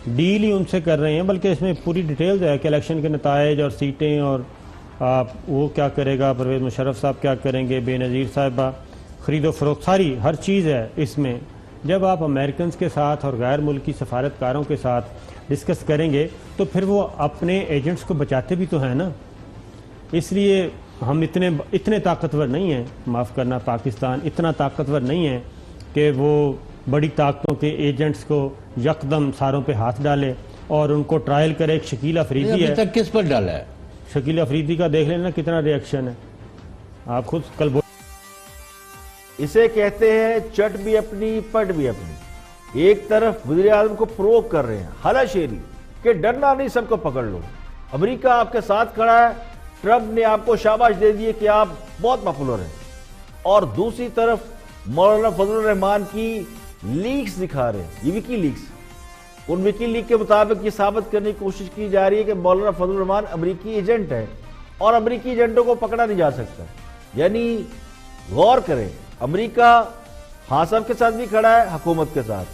डील ही उनसे कर रहे हैं, बल्कि इसमें पूरी डिटेल है कि इलेक्शन के नताइज और सीटें और वो क्या करेगा, परवेज़ मुशर्रफ साहब क्या करेंगे, बेनज़ीर साहिबा, ख़रीदो फरोख्त, सारी हर चीज़ है इसमें। जब आप अमेरिकन के साथ और गैर मुल्की सफारतकारों के साथ डिस्कस करेंगे तो फिर वो अपने एजेंट्स को बचाते भी तो हैं ना। इसलिए हम इतने ताकतवर नहीं हैं, माफ़ करना, पाकिस्तान इतना ताकतवर नहीं है कि वो बड़ी ताकतों के एजेंट्स को यकदम सारों पे हाथ डाले और उनको ट्रायल करे। एक शकील अफरीदी है,
तक किस पर डाला है?
शकील अफरीदी का देख लेना कितना रिएक्शन है, आप खुद कल
इसे कहते हैं चट भी अपनी पट भी अपनी। एक तरफ वज़ीर आज़म को प्रोवोक कर रहे हैं हलाशेरी कि डरना नहीं, सबको पकड़ लो, अमेरिका आपके साथ खड़ा है, ट्रंप ने आपको शाबाश दे दी कि आप बहुत पॉपुलर हैं। और दूसरी तरफ मौलाना फजलुर रहमान की लीक्स दिखा रहे हैं, ये विकी लीक्स, उन विकी लीक के मुताबिक ये साबित करने की कोशिश की जा रही है कि मौलाना फजलुर रहमान अमेरिकी एजेंट है और अमेरिकी एजेंटों को पकड़ा नहीं जा सकता। यानी गौर करें, अमेरिका हाँ साहब के साथ भी खड़ा है, हुकूमत के साथ,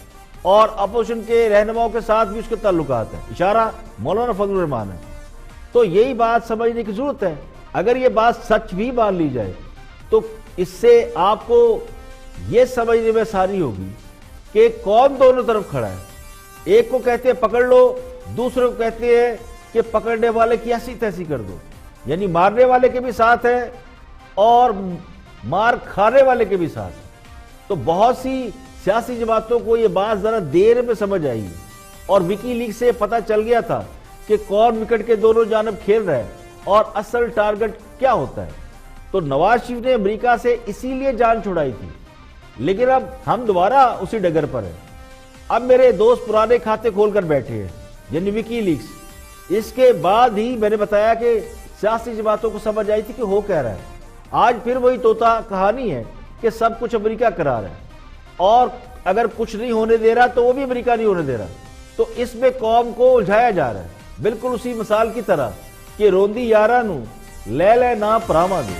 और अपोजिशन के रहनुमाओं के साथ भी उसके ताल्लुकात है, इशारा मौलाना फजलुर रहमान है। तो यही बात समझने की जरूरत है। अगर ये बात सच भी मान ली जाए तो इससे आपको ये समझने में आसानी होगी कि कौन दोनों तरफ खड़ा है। एक को कहते हैं पकड़ लो, दूसरे को कहते हैं कि पकड़ने वाले की ऐसी तैसी कर दो, यानी मारने वाले के भी साथ है और मार खाने वाले के भी साथ है। तो बहुत सी सियासी जमातों को ये बात जरा देर में समझ आई है और विकी लीक से पता चल गया था कि कौन विकेट के दोनों जानब खेल रहा है और असल टारगेट क्या होता है। तो नवाज शरीफ ने अमेरिका से इसीलिए जान छुड़ाई थी, लेकिन अब हम दोबारा उसी डगर पर हैं। अब मेरे दोस्त पुराने खाते खोलकर बैठे हैं, यानी विकी लीक्स। इसके बाद ही मैंने बताया कि सियासी जमातों को समझ आई थी कि हो क्या रहा है। आज फिर वही तोता कहानी है कि सब कुछ अमेरिका करा रहा है और अगर कुछ नहीं होने दे रहा तो वो भी अमेरिका नहीं होने दे रहा। तो इसमें कौम को उलझाया जा रहा है, बिल्कुल उसी मिसाल की तरह कि रोंदी यारा नू ले ना परामा दे।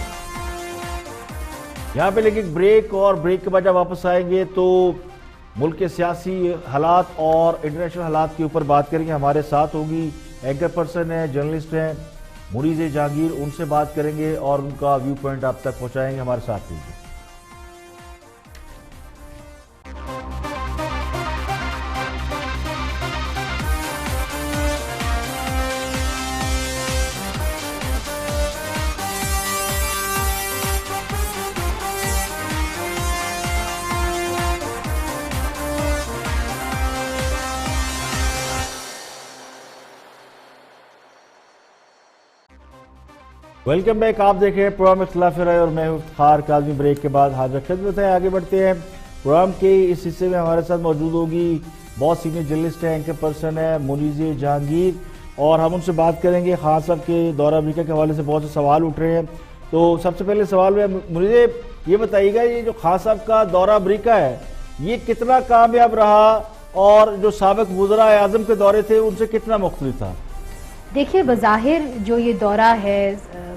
यहाँ पे लेकिन ब्रेक, और ब्रेक के बाद जब वापस आएंगे तो मुल्क के सियासी हालात और इंटरनेशनल हालात के ऊपर बात करेंगे। हमारे साथ होगी एंकर पर्सन है, जर्नलिस्ट हैं मुरीज़ जहांगीर, उनसे बात करेंगे और उनका व्यू पॉइंट आप तक पहुंचाएंगे। हमारे साथ लीजिए। वेलकम बैक, आप देख रहे हैं प्रोग्राम इख्तिलाफ राय और मैं हूं इफ्तिखार काज़मी। ब्रेक के बाद हाजिर खिदमत है। आगे बढ़ते हैं। प्रोग्राम के इस हिस्से में हमारे साथ मौजूद होगी बहुत सीनियर जर्नलिस्ट है, एंकर पर्सन है मुरीज़ जहांगीर, और हम उनसे बात करेंगे खान साहब के दौरा अमेरिका के हवाले से बहुत से सवाल उठ रहे हैं। तो सबसे पहले सवाल है मुरीज़, ये बताइएगा ये जो खान साहब का दौरा अमेरिका है ये कितना कामयाब रहा और जो साबिक वज़रा आज़म के दौरे थे उनसे कितना मुख्तलिफ था?
देखिए, बज़ाहिर जो ये दौरा है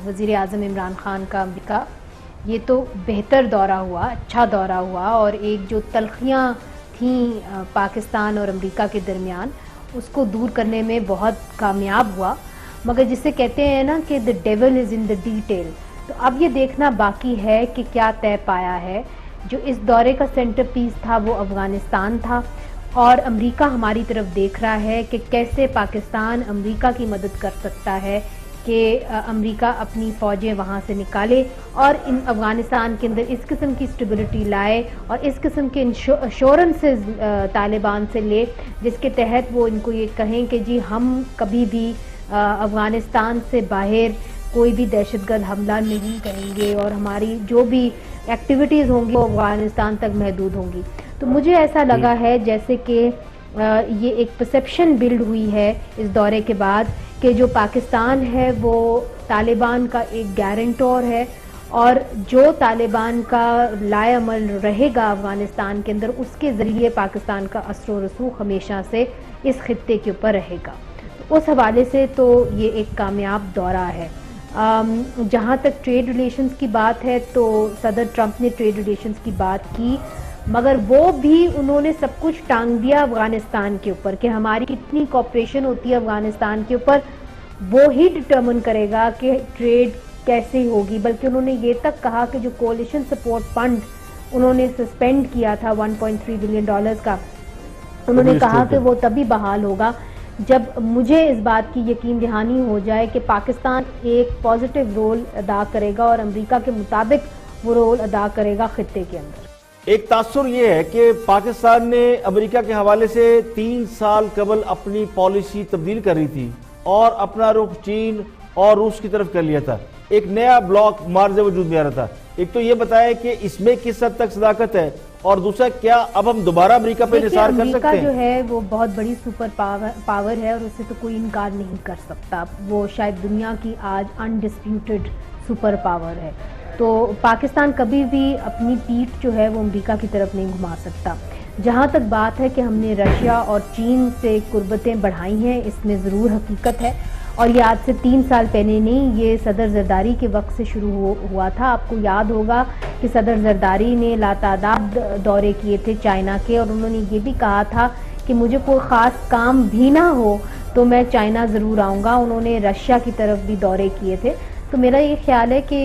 वज़ीर आज़म इमरान खान का अमेरिका, ये तो बेहतर दौरा हुआ, अच्छा दौरा हुआ, और एक जो तलखियाँ थीं पाकिस्तान और अमेरिका के दरमियान उसको दूर करने में बहुत कामयाब हुआ। मगर जिसे कहते हैं ना कि the devil is in the detail, तो अब ये देखना बाकी है कि क्या तय पाया है। जो इस दौरे का सेंटर पीस था वो अफ़गानिस्तान था, और अमेरिका हमारी तरफ देख रहा है कि कैसे पाकिस्तान अमेरिका की मदद कर सकता है कि अमेरिका अपनी फ़ौजें वहाँ से निकाले और इन अफ़गानिस्तान के अंदर इस किस्म की स्टेबिलिटी लाए और इस किस्म के इंश्योरेंसेस तालिबान से ले, जिसके तहत वो इनको ये कहें कि जी हम कभी भी अफ़गानिस्तान से बाहर कोई भी दहशतगर्द हमला नहीं करेंगे और हमारी जो भी एक्टिविटीज़ होंगी वो अफ़गानिस्तान तक महदूद होंगी। तो मुझे ऐसा लगा है जैसे कि ये एक परसेप्शन बिल्ड हुई है इस दौरे के बाद कि जो पाकिस्तान है वो तालिबान का एक गारंटर है, और जो तालिबान का लाएअमल रहेगा अफ़गानिस्तान के अंदर उसके ज़रिए पाकिस्तान का असर व रसूख हमेशा से इस खित्ते के ऊपर रहेगा। तो उस हवाले से तो ये एक कामयाब दौरा है। जहाँ तक ट्रेड रिलेशंस की बात है तो सदर ट्रंप ने ट्रेड रिलेशंस की बात की। मगर वो भी उन्होंने सब कुछ टांग दिया अफगानिस्तान के ऊपर कि हमारी कितनी कॉपरेशन होती है अफगानिस्तान के ऊपर, वो ही डिटर्मिन करेगा कि ट्रेड कैसे होगी। बल्कि उन्होंने ये तक कहा कि जो कोलिशन सपोर्ट फंड उन्होंने सस्पेंड किया था 1.3 बिलियन डॉलर्स का, उन्होंने कहा कि वो तभी बहाल होगा जब मुझे इस बात की यकीन दहानी हो जाए कि पाकिस्तान एक पॉजिटिव रोल अदा करेगा और अमेरिका के मुताबिक वो रोल अदा करेगा खित्ते के अंदर।
एक तासुर ये है कि पाकिस्तान ने अमेरिका के हवाले से 3 साल कबल अपनी पॉलिसी तब्दील कर रही थी और अपना रुख चीन और रूस की तरफ कर लिया था। एक नया ब्लॉक मार्जे वजूद में आ रहा था। एक तो ये बताया कि इसमें किस हद तक सदाकत है, और दूसरा क्या अब हम दोबारा अमेरिका पे निसार कर सकते हैं?
जो है वो बहुत बड़ी सुपर पावर है और उससे तो कोई इनकार नहीं कर सकता। वो शायद दुनिया की आज अनडिस्प्यूटेड सुपर पावर है। तो पाकिस्तान कभी भी अपनी पीठ जो है वो अमेरिका की तरफ नहीं घुमा सकता। जहाँ तक बात है कि हमने रशिया और चीन से कुर्बतें बढ़ाई हैं, इसमें ज़रूर हकीकत है। और ये आज से 3 साल पहले नहीं, ये सदर जरदारी के वक्त से शुरू हुआ था। आपको याद होगा कि सदर जरदारी ने लातादाद दौरे किए थे चाइना के, और उन्होंने ये भी कहा था कि मुझे कोई ख़ास काम भी ना हो तो मैं चाइना ज़रूर आऊँगा। उन्होंने रशिया की तरफ भी दौरे किए थे। तो मेरा ये ख्याल है कि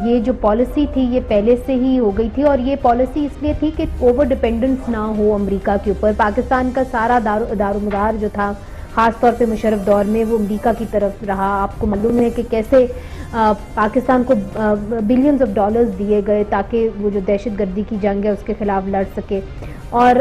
ये जो पॉलिसी थी ये पहले से ही हो गई थी, और ये पॉलिसी इसलिए थी कि ओवर डिपेंडेंस ना हो अमेरिका के ऊपर। पाकिस्तान का सारा दारोमदार जो था ख़ास तौर पे मुशर्रफ दौर में वो अमेरिका की तरफ रहा। आपको मालूम है कि कैसे पाकिस्तान को बिलियंस ऑफ डॉलर्स दिए गए ताकि वो जो दहशतगर्दी की जंग है उसके खिलाफ लड़ सके। और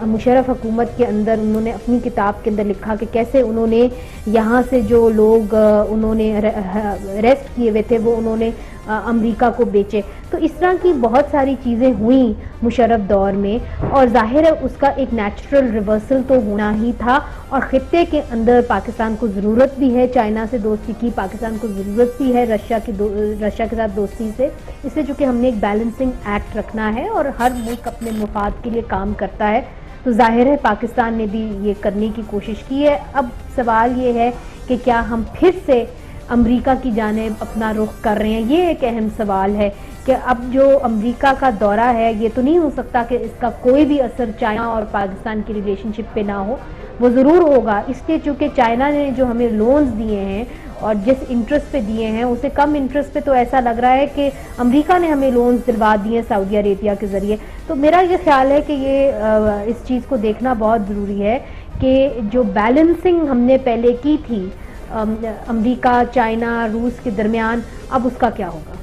मुशर्रफ हुकूमत के अंदर उन्होंने अपनी किताब के अंदर लिखा कि कैसे उन्होंने यहाँ से जो लोग उन्होंने अरेस्ट किए हुए थे वो उन्होंने अमेरिका को बेचे। तो इस तरह की बहुत सारी चीज़ें हुई मुशर्रफ दौर में, और जाहिर है उसका एक नेचुरल रिवर्सल तो होना ही था। और खित्ते के अंदर पाकिस्तान को ज़रूरत भी है चाइना से दोस्ती की, पाकिस्तान को ज़रूरत भी है रशिया के साथ दोस्ती से। इसलिए चूँकि हमने एक बैलेंसिंग एक्ट रखना है और हर मुल्क अपने मुफाद के लिए काम करता है, तो जाहिर है पाकिस्तान ने भी ये करने की कोशिश की है। अब सवाल ये है कि क्या हम फिर से अमेरिका की जानिब अपना रुख कर रहे हैं? ये एक अहम सवाल है कि अब जो अमेरिका का दौरा है ये तो नहीं हो सकता कि इसका कोई भी असर चाइना और पाकिस्तान की रिलेशनशिप पे ना हो। वो ज़रूर होगा, इसलिए चूँकि चाइना ने जो हमें लोन्स दिए हैं और जिस इंटरेस्ट पे दिए हैं उससे कम इंटरेस्ट पे तो ऐसा लग रहा है कि अमेरिका ने हमें लोन्स दिलवा दिए सऊदी अरेबिया के ज़रिए। तो मेरा ये ख्याल है कि ये इस चीज़ को देखना बहुत ज़रूरी है कि जो बैलेंसिंग हमने पहले की थी अमेरिका, चाइना, रूस के दरमियान, अब उसका क्या होगा।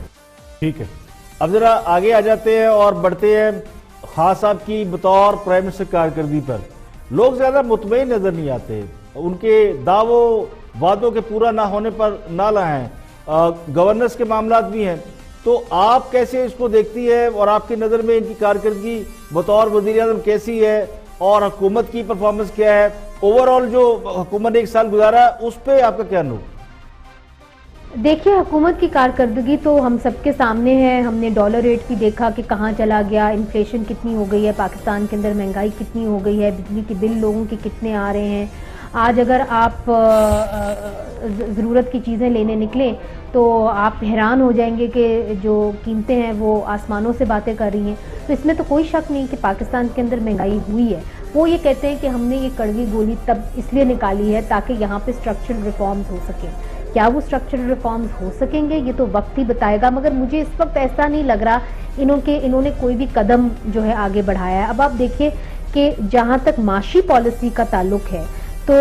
ठीक है, अब जरा आगे आ जाते हैं और बढ़ते हैं खान साहब की बतौर प्राइम मिनिस्टर कारकर्दगी पर। लोग ज्यादा मुतमईन नजर नहीं आते, उनके दावों वादों के पूरा ना होने पर नाला हैं, गवर्नेंस के मामलात भी हैं। तो आप कैसे इसको देखती है और आपकी नज़र में इनकी कारकर्दगी बतौर वज़ीर आज़म कैसी है और हुकूमत की परफॉर्मेंस क्या है? ओवरऑल जो हुकूमत ने 1 साल गुजारा उस पर आपका क्या नो?
देखिए, हुकूमत की कारकर्दगी तो हम सबके सामने है। हमने डॉलर रेट भी देखा कि कहाँ चला गया, इन्फ्लेशन कितनी हो गई है पाकिस्तान के अंदर, महंगाई कितनी हो गई है, बिजली के बिल लोगों के कितने आ रहे हैं। आज अगर आप ज़रूरत की चीज़ें लेने निकलें तो आप हैरान हो जाएंगे कि जो कीमतें हैं वो आसमानों से बातें कर रही हैं। तो इसमें तो कोई शक नहीं कि पाकिस्तान के अंदर महंगाई हुई है। वो ये कहते हैं कि हमने ये कड़वी गोली तब इसलिए निकाली है ताकि यहाँ पे स्ट्रक्चरल रिफॉर्म्स हो सकें। क्या वो स्ट्रक्चरल रिफॉर्म्स हो सकेंगे ये तो वक्त ही बताएगा, मगर मुझे इस वक्त ऐसा नहीं लग रहा इन्होंने कोई भी कदम जो है आगे बढ़ाया है। अब आप देखिए कि जहाँ तक माशी पॉलिसी का ताल्लुक है तो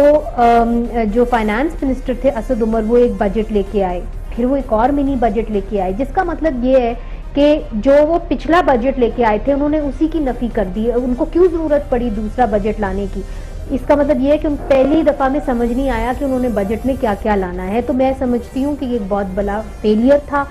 जो फाइनेंस मिनिस्टर थे असद उमर, वो एक बजट लेके आए, फिर वो एक और मिनी बजट लेके आए, जिसका मतलब ये है कि जो वो पिछला बजट लेके आए थे उन्होंने उसी की नफी कर दी। उनको क्यों जरूरत पड़ी दूसरा बजट लाने की? इसका मतलब ये है कि पहली दफा में समझ नहीं आया कि उन्होंने बजट में क्या क्या लाना है। तो मैं समझती हूँ कि ये एक बहुत बड़ा फेलियर था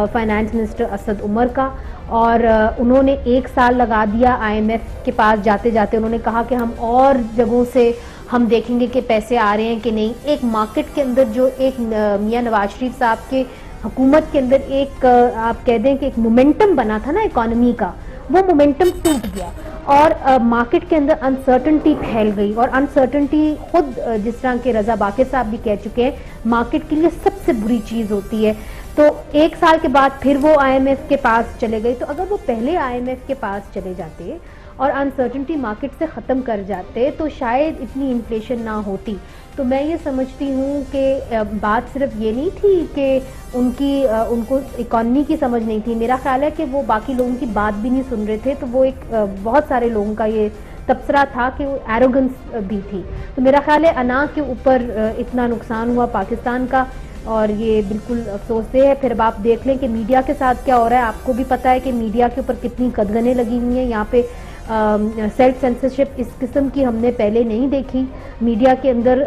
फाइनेंस मिनिस्टर असद उमर का, और उन्होंने 1 साल लगा दिया IMF के पास जाते जाते। उन्होंने कहा कि हम और जगहों से हम देखेंगे कि पैसे आ रहे हैं कि नहीं। एक मार्केट के अंदर जो एक मियां नवाज शरीफ साहब के हुकूमत के अंदर एक आप कह दें कि एक मोमेंटम बना था ना इकोनॉमी का, वो मोमेंटम टूट गया और मार्केट के अंदर अनसर्टनिटी फैल गई। और अनसर्टनिटी खुद जिस तरह के रजा बाके साहब भी कह चुके हैं, मार्केट के लिए सबसे बुरी चीज़ होती है। तो 1 साल के बाद फिर वो IMF के पास चले गए। तो अगर वो पहले IMF के पास चले जाते और अनसर्टेनिटी मार्केट से ख़त्म कर जाते तो शायद इतनी इन्फ्लेशन ना होती। तो मैं ये समझती हूँ कि बात सिर्फ ये नहीं थी कि उनको इकॉनमी की समझ नहीं थी। मेरा ख्याल है कि वो बाकी लोगों की बात भी नहीं सुन रहे थे। तो वो एक बहुत सारे लोगों का ये तबसरा था कि वो एरोगेंस भी थी। तो मेरा ख्याल है अना के ऊपर इतना नुकसान हुआ पाकिस्तान का, और ये बिल्कुल अफसोसदेह है। फिर अब आप देख लें कि मीडिया के साथ क्या हो रहा है। आपको भी पता है कि मीडिया के ऊपर कितनी कदगनें लगी हुई हैं। यहाँ पे सेल्फ सेंसरशिप इस किस्म की हमने पहले नहीं देखी। मीडिया के अंदर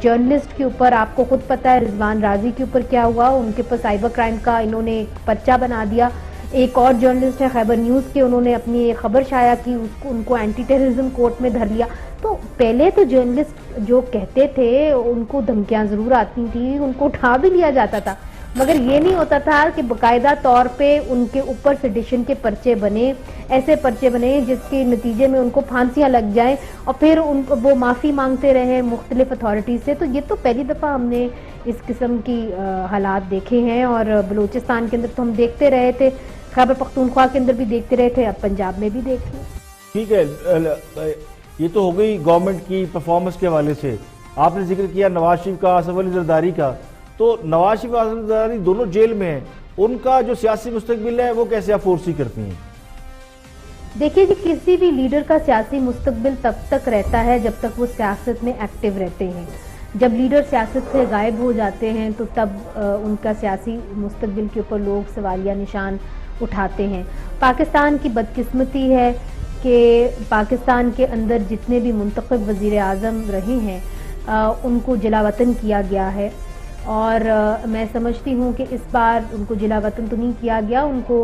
जर्नलिस्ट के ऊपर आपको खुद पता है रिजवान राजी के ऊपर क्या हुआ, उनके ऊपर साइबर क्राइम का इन्होंने एक पर्चा बना दिया। एक और जर्नलिस्ट है खैबर न्यूज़ के, उन्होंने अपनी एक खबर शाया की, उनको एंटी टेररिज्म कोर्ट में धर लिया। तो पहले तो जर्नलिस्ट जो कहते थे उनको धमकियां ज़रूर आती थी, उनको उठा भी लिया जाता था, मगर ये नहीं होता था कि बाकायदा तौर पे उनके ऊपर सेडिशन के पर्चे बने, ऐसे पर्चे बने जिसके नतीजे में उनको फांसियां लग जाएं और फिर उनको वो माफ़ी मांगते रहे मुख्तलिफ अथॉरिटी से। तो ये तो पहली दफ़ा हमने इस किस्म की हालात देखे हैं। और बलूचिस्तान के अंदर तो हम देखते रहे थे, खैबर पख्तूनख्वा के अंदर भी देखते रहे थे, अब पंजाब में भी देख लें।
ठीक है, ये तो हो गई गवर्नमेंट की परफॉर्मेंस के हवाले से। आपने जिक्र किया नवाज शरीफ का, आसिफ अली जरदारी का। तो नवाज शरीफ और आसिफ अली जरदारी दोनों जेल में हैं, उनका जो सियासी मुस्तकबिल है वो कैसे आप फोर्सी करती हैं?
देखिए जी, किसी भी लीडर का सियासी मुस्तकबिल तब तक रहता है जब तक वो सियासत में एक्टिव रहते हैं। जब लीडर सियासत से गायब हो जाते हैं तो तब उनका सियासी मुस्तकबिल के ऊपर लोग सवालिया निशान उठाते हैं। पाकिस्तान की बदकिस्मती है कि पाकिस्तान के अंदर जितने भी मुंतखब वज़ीर आज़म रहे हैं उनको जिलावतन किया गया है। और मैं समझती हूँ कि इस बार उनको जिलावतन तो नहीं किया गया, उनको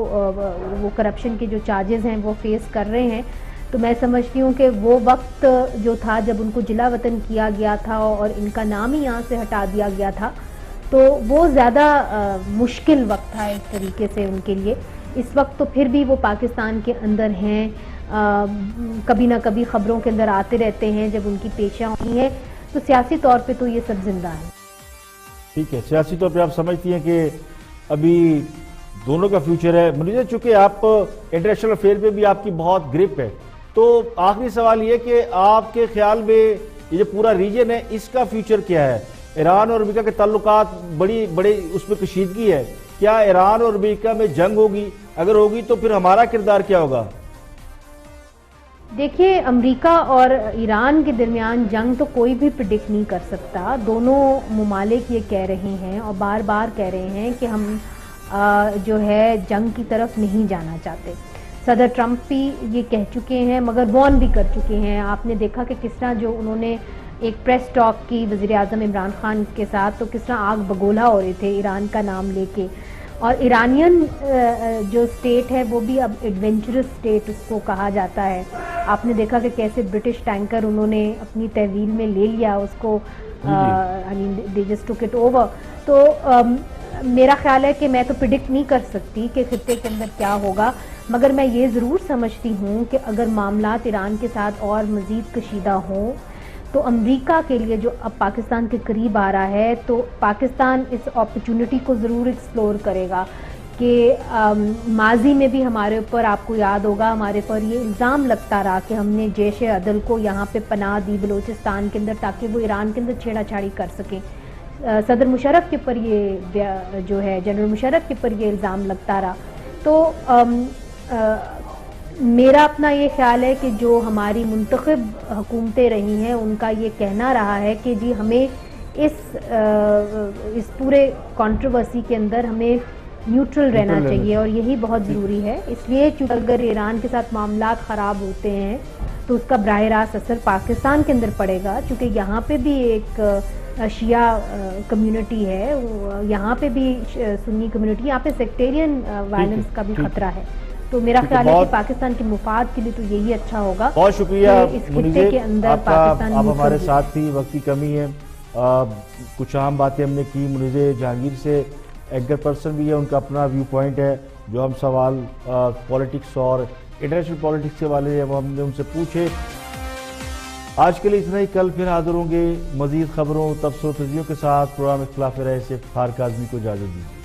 वो करप्शन के जो चार्जेस हैं वो फेस कर रहे हैं। तो मैं समझती हूँ कि वो वक्त जो था जब उनको जिलावतन किया गया था और इनका नाम ही यहाँ से हटा दिया गया था, तो वो ज़्यादा मुश्किल वक्त था एक तरीके से उनके लिए। इस वक्त तो फिर भी वो पाकिस्तान के अंदर हैं, कभी ना कभी ख़बरों के अंदर आते रहते हैं जब उनकी पेशियाँ होती हैं। तो सियासी तौर पे तो ये सब जिंदा है।
ठीक है, सियासी तौर पे आप समझती हैं कि अभी दोनों का फ्यूचर है। मुझे चूंकि आप इंटरनेशनल अफेयर पे भी आपकी बहुत ग्रिप है, तो आखिरी सवाल ये कि आपके ख्याल में ये जो पूरा रीजन है इसका फ्यूचर क्या है? ईरान और अमेरिका के ताल्लुकात बड़ी उसमें कशीदगी है। क्या ईरान और अमेरिका में जंग होगी? अगर होगी तो फिर हमारा किरदार क्या होगा?
देखिए, अमेरिका और ईरान के दरमियान जंग तो कोई भी प्रिडिक्ट नहीं कर सकता। दोनों मुमालिक ये कह रहे हैं और बार बार कह रहे हैं कि हम जो है जंग की तरफ नहीं जाना चाहते। सदर ट्रंप भी ये कह चुके हैं, मगर वॉर्न भी कर चुके हैं। आपने देखा कि किस तरह जो उन्होंने एक प्रेस टॉक की वज़ीर आज़म इमरान खान के साथ, तो किस तरह आग बगोला हो रहे थे ईरान का नाम लेके। और ईरानियन जो स्टेट है वो भी अब एडवेंचरस स्टेट उसको कहा जाता है। आपने देखा कि कैसे ब्रिटिश टैंकर उन्होंने अपनी तहवील में ले लिया उसको, they just took it over. तो मेरा ख्याल है कि मैं तो प्रिडिक्ट नहीं कर सकती कि खित्ते के अंदर क्या होगा, मगर मैं ये ज़रूर समझती हूँ कि अगर मामलात ईरान के साथ और मज़ीद कशीदा हों तो अमेरिका के लिए जो अब पाकिस्तान के करीब आ रहा है, तो पाकिस्तान इस अपॉर्चुनिटी को ज़रूर एक्सप्लोर करेगा कि माजी में भी हमारे ऊपर, आपको याद होगा, हमारे पर ये इल्ज़ाम लगता रहा कि हमने जैश अदल को यहाँ पे पनाह दी बलूचिस्तान के अंदर ताकि वो ईरान के अंदर छेड़ाछाड़ी कर सकें। सदर मुशर्रफ के ऊपर ये जो है, जनरल मुशर्रफ के ऊपर ये इल्ज़ाम लगता रहा। तो मेरा अपना ये ख्याल है कि जो हमारी मुंतखब हुकूमतें रही हैं उनका ये कहना रहा है कि जी हमें इस पूरे कंट्रोवर्सी के अंदर हमें न्यूट्रल रहना चाहिए और यही बहुत ज़रूरी है। इसलिए चूँकि अगर ईरान के साथ मामलात ख़राब होते हैं तो उसका बराह रास्त असर पाकिस्तान के अंदर पड़ेगा, क्योंकि यहाँ पे भी एक शिया कम्युनिटी है, यहाँ पे भी सुन्नी कम्युनिटी, यहाँ पे सेक्टेरियन वायलेंस का भी खतरा है। तो मेरा ख्याल है कि पाकिस्तान के मुफाद के लिए तो यही अच्छा होगा।
बहुत शुक्रिया
इस खित्ते के अंदर पाकिस्तान
आप हमारे साथ थी, वक्त की कमी है। कुछ अहम बातें हमने की। मुनीज़ जहांगीर से एंकर पर्सन भी है, उनका अपना व्यू पॉइंट है। जो हम सवाल पॉलिटिक्स और इंटरनेशनल पॉलिटिक्स के वाले हैं वो हमने उनसे पूछे। आज के लिए इतना ही, कल फिर हाजिर होंगे मज़ीद खबरों, तबसरों, तजज़ियों के साथ। प्रोग्राम इख्तिलाफ राय से फारूक आज़मी को इजाज़त दीजिए।